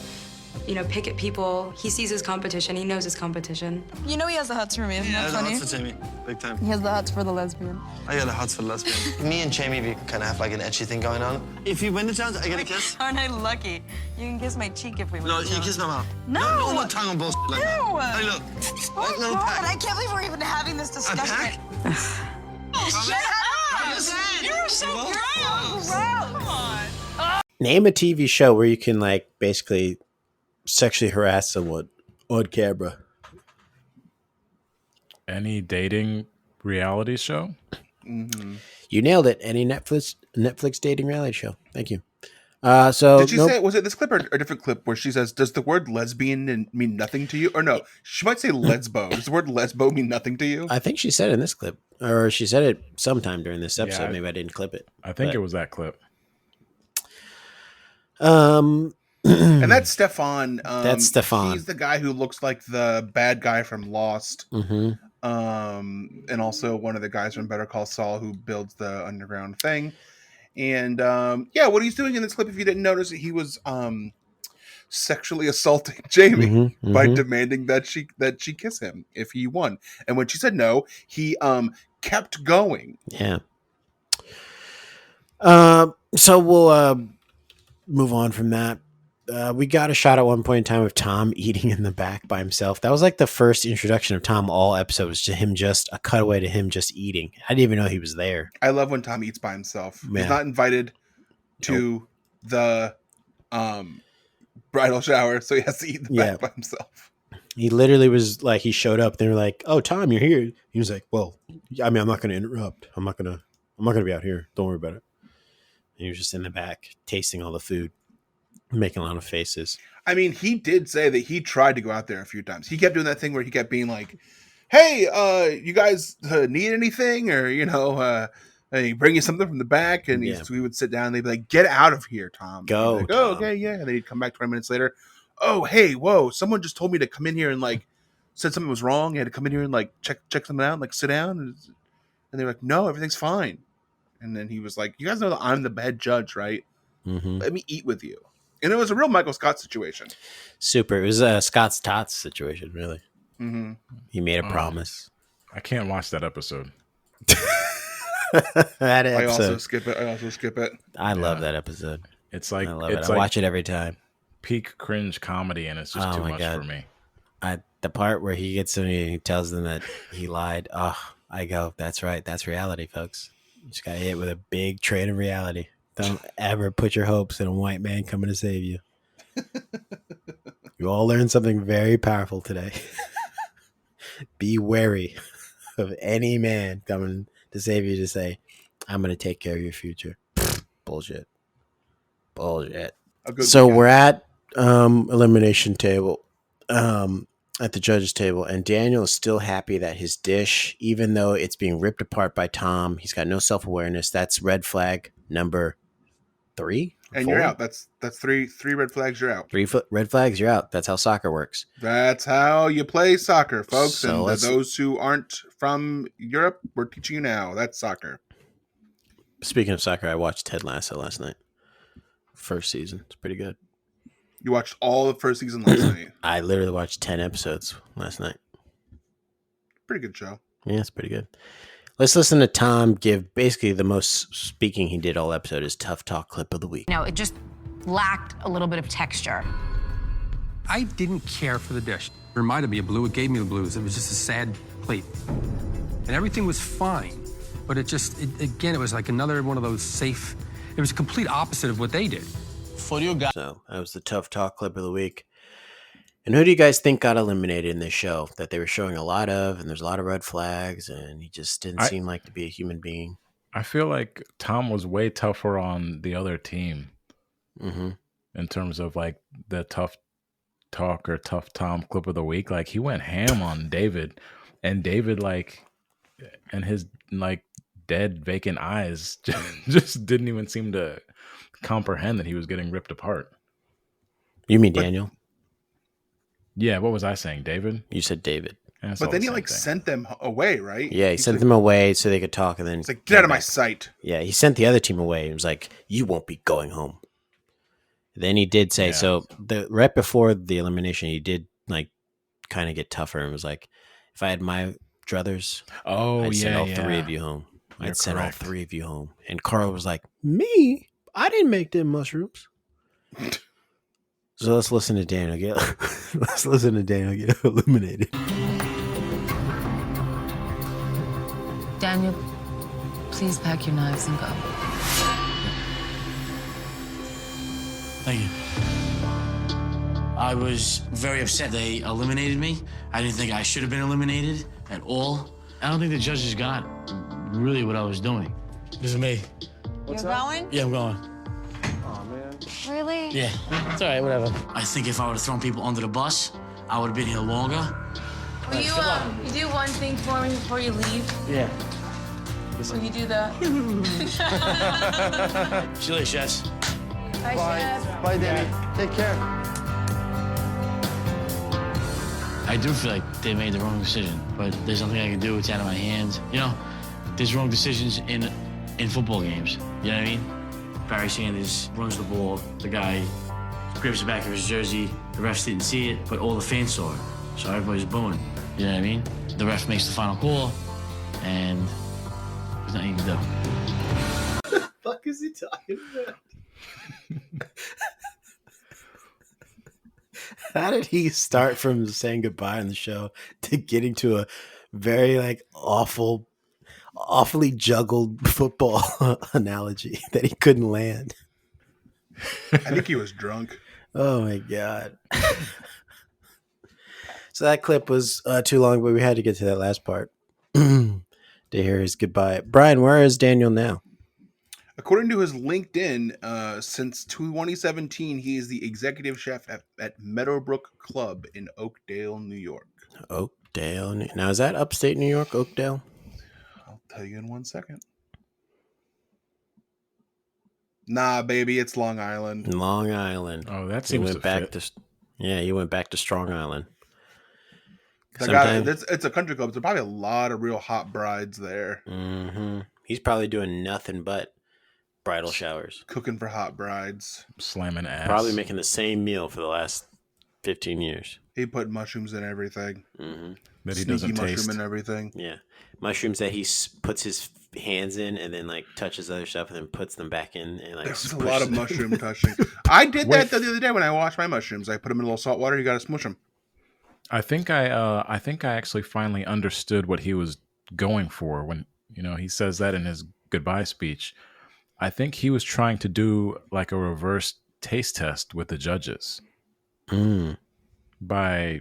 pick at people. He sees his competition, he knows his competition. You know he has the huts for me, isn't Yeah, that the funny? huts for Jamie. Big time. He has the huts for the lesbian. I got the huts for the lesbian. Me and Jamie, we kind of have like an etchy thing going on. If you win the challenge, I get a kiss. Aren't I lucky? You can kiss my cheek if we win. No, the you kiss my mouth. No! No tongue on bullshit like No! that. Hey, look. Oh, Like little God, pack. I can't believe we're even having this A discussion. pack? Shut up! You're so gross. Come on. Name a TV show where you can, like, basically sexually harass someone on camera. Any dating reality show? Mm-hmm. You nailed it. Any Netflix dating reality show. Thank you. So did she say, was it this clip or a different clip where she says, does the word lesbian mean nothing to you? Or no, she might say lesbo. Does the word lesbo mean nothing to you? I think she said it in this clip, or she said it sometime during this episode. Yeah, Maybe I didn't clip it. I think it was that clip. And that's Stefan. That's Stefan. He's the guy who looks like the bad guy from Lost. Mm-hmm. And also one of the guys from Better Call Saul who builds the underground thing. And what he's doing in this clip, if you didn't notice, he was sexually assaulting Jamie by demanding that she kiss him if he won. And when she said no, he kept going. Yeah. So we'll move on from that. We got a shot at one point in time of Tom eating in the back by himself. That was like the first introduction of Tom all episodes, to him, just a cutaway to him just eating. I didn't even know he was there. I love when Tom eats by himself. Yeah. He's not invited to the bridal shower, so he has to eat in the back by himself. He literally was like, he showed up. They were like, "Oh, Tom, you're here." He was like, "Well, I mean, I'm not going to interrupt. I'm not going to be out here. Don't worry about it." And he was just in the back, tasting all the food, making a lot of faces. I mean, he did say that he tried to go out there a few times. He kept doing that thing where he kept being like, "Hey, you guys need anything? Or, hey, bring you something from the back?" And we would sit down and they'd be like, "Get out of here, Tom." Go, like, Tom. "Oh, okay, yeah." And then he'd come back 20 minutes later. "Oh, hey, whoa, someone just told me to come in here and like said something was wrong. I had to come in here and like check something out and like sit down." And they were like, "No, everything's fine." And then he was like, "You guys know that I'm the head judge, right? Mm-hmm. Let me eat with you." And it was a real Michael Scott situation. Super. It was a Scott's Tots situation, really. Mm-hmm. He made a promise. I can't watch that episode. I also skip it. I love that episode. It's like, I love it. I watch it every time. Peak cringe comedy, and it's just too much for me. The part where he gets him and he tells them that he lied. Oh, I go, that's right. That's reality, folks. You just got hit with a big train of reality. Don't ever put your hopes in a white man coming to save you. You all learned something very powerful today. Be wary of any man coming to save you to say, "I'm going to take care of your future." Bullshit. So we're at elimination table, at the judges table, and Daniel is still happy that his dish, even though it's being ripped apart by Tom, he's got no self-awareness. That's red flag number 3. And 4? you're out. That's three red flags. You're out. 3 red flags. You're out. That's how soccer works. That's how you play soccer, folks. So and those who aren't from Europe, we're teaching you now. That's soccer. Speaking of soccer, I watched Ted Lasso last night. First season. It's pretty good. You watched all the first season last night. I literally watched 10 episodes last night. Pretty good show. Yeah, it's pretty good. Let's listen to Tom give basically the most speaking he did all episode, his tough talk clip of the week. No, it just lacked a little bit of texture. I didn't care for the dish. It reminded me of blue. It gave me the blues. It was just a sad plate. And everything was fine. But it was like another one of those safe. It was a complete opposite of what they did. So that was the tough talk clip of the week. And who do you guys think got eliminated in this show that they were showing a lot of, and there's a lot of red flags, and he just didn't seem like to be a human being? I feel like Tom was way tougher on the other team in terms of like the tough talk or tough Tom clip of the week. Like he went ham on David, and David and his dead vacant eyes just didn't even seem to comprehend that he was getting ripped apart. You mean Daniel? Yeah, what was I saying? David? You said David. But then he sent them away, right? Yeah, he sent them away so they could talk, and then it's like, get out of my sight. Yeah, he sent the other team away. He was like, "You won't be going home." Then he did say, right before the elimination, he did kind of get tougher and was like, "If I had my druthers, I'd send all 3 of you home. I'd send all 3 of you home." And Carl was like, "Me? I didn't make them mushrooms." So let's listen to Daniel get eliminated. Daniel, please pack your knives and go. Thank you. I was very upset they eliminated me. I didn't think I should have been eliminated at all. I don't think the judges got really what I was doing. This is me. You're going? Yeah, I'm going. Really? Yeah, it's all right, whatever. I think if I would have thrown people under the bus, I would have been here longer. Will you do one thing for me before you leave? Yeah. Will you do the... See you later, chefs. Bye, Chef. Bye, Danny. Take care. I do feel like they made the wrong decision, but there's nothing I can do. It's out of my hands. You know, there's wrong decisions in football games. You know what I mean? Barry Sanders runs the ball. The guy grips the back of his jersey. The refs didn't see it, but all the fans saw it. So everybody's booing. You know what I mean? The ref makes the final call, and there's nothing you can do. What the fuck is he talking about? How did he start from saying goodbye on the show to getting to a very like awfully juggled football analogy that he couldn't land? I think he was drunk. Oh my god. So that clip was too long, but we had to get to that last part to hear his goodbye. Brian, where is Daniel now? According to his LinkedIn, since 2017, he is the executive chef at Meadowbrook Club in Oakdale, New York. Oakdale. Now, is that upstate New York, Oakdale? I'll tell you in 1 second. Nah, baby, it's Long Island. Long Island. Oh, that seems to back fit. He went back to Strong Island. It's a country club. There's probably a lot of real hot brides there. Mm-hmm. He's probably doing nothing but bridal showers. Cooking for hot brides. Slamming ass. Probably making the same meal for the last 15 years. He put mushrooms in everything. Mm-hmm. That he Sneaky doesn't mushroom taste. in everything. Yeah. Mushrooms that he puts his hands in and then like touches other stuff and then puts them back in. And like There's a lot of mushroom touching. I did that the other day when I washed my mushrooms. I put them in a little salt water. You got to smush them. I think I actually finally understood what he was going for when, he says that in his goodbye speech. I think he was trying to do like a reverse taste test with the judges by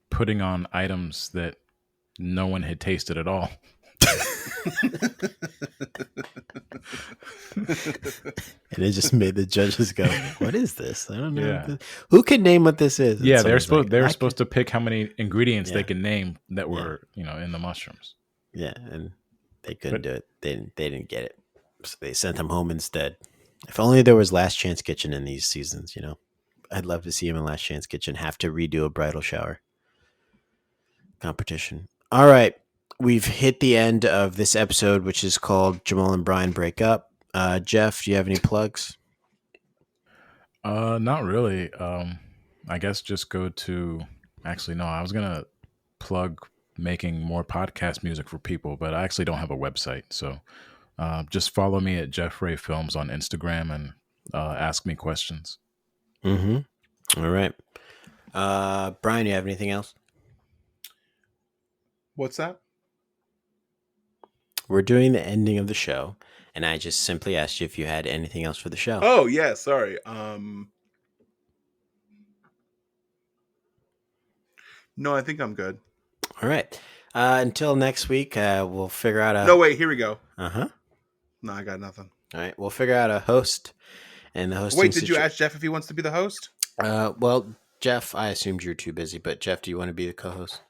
putting on items that no one had tasted at all. And it just made the judges go, "What is this? I don't know. Yeah. Who can name what this is?" Yeah, And they're someone's supposed to pick how many ingredients Yeah. they can name that were in the mushrooms. Yeah, and they couldn't do it. They didn't get it, so they sent him home instead. If only there was Last Chance Kitchen in these seasons. I'd love to see him in Last Chance Kitchen have to redo a bridal shower competition. All right. We've hit the end of this episode, which is called Jamal and Brian Break Up. Jeff, do you have any plugs? Not really. I guess just go to. Actually, no. I was gonna plug making more podcast music for people, but I actually don't have a website. So just follow me at Jeff Ray Films on Instagram and ask me questions. Mm-hmm. All right. Brian, you have anything else? What's that? We're doing the ending of the show, and I just simply asked you if you had anything else for the show. Oh, yeah, sorry. No, I think I'm good. All right. Until next week, we'll figure out a... No, wait, here we go. Uh-huh. No, I got nothing. All right, we'll figure out a host, and the hosting... Wait, did you ask Jeff if he wants to be the host? Well, Jeff, I assumed you were too busy, but Jeff, do you want to be the co-host?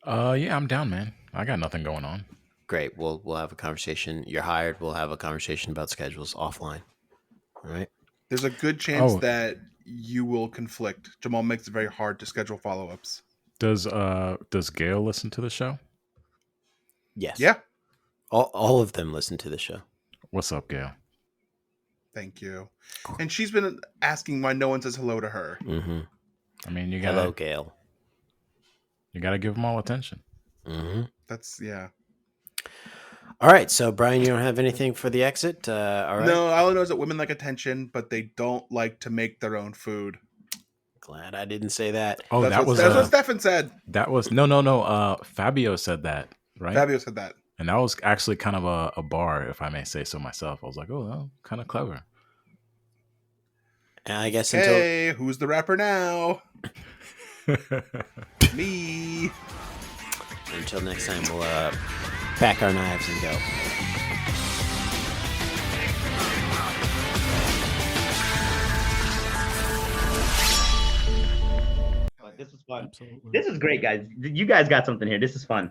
Yeah, I'm down, man. I got nothing going on. Great. We'll have a conversation. You're hired. We'll have a conversation about schedules offline. All right. There's a good chance that you will conflict. Jamal makes it very hard to schedule follow-ups. Does Gail listen to the show? Yes. Yeah. All of them listen to the show. What's up, Gail? Thank you. And she's been asking why no one says hello to her. Mm-hmm. I mean, you gotta... Hello, Gail. You got to give them all attention. Mm-hmm. That's, yeah. All right. So, Brian, you don't have anything for the exit? All right. No, all I know is that women like attention, but they don't like to make their own food. Glad I didn't say that. Oh, that's what Stefan said. That was... No. Fabio said that, right? Fabio said that. And that was actually kind of a bar, if I may say so myself. I was like, oh, kind of clever. And I guess Hey, who's the rapper now? Me. until next time, we'll pack our knives and go. This was fun. This is great, guys. You guys got something here. This is fun.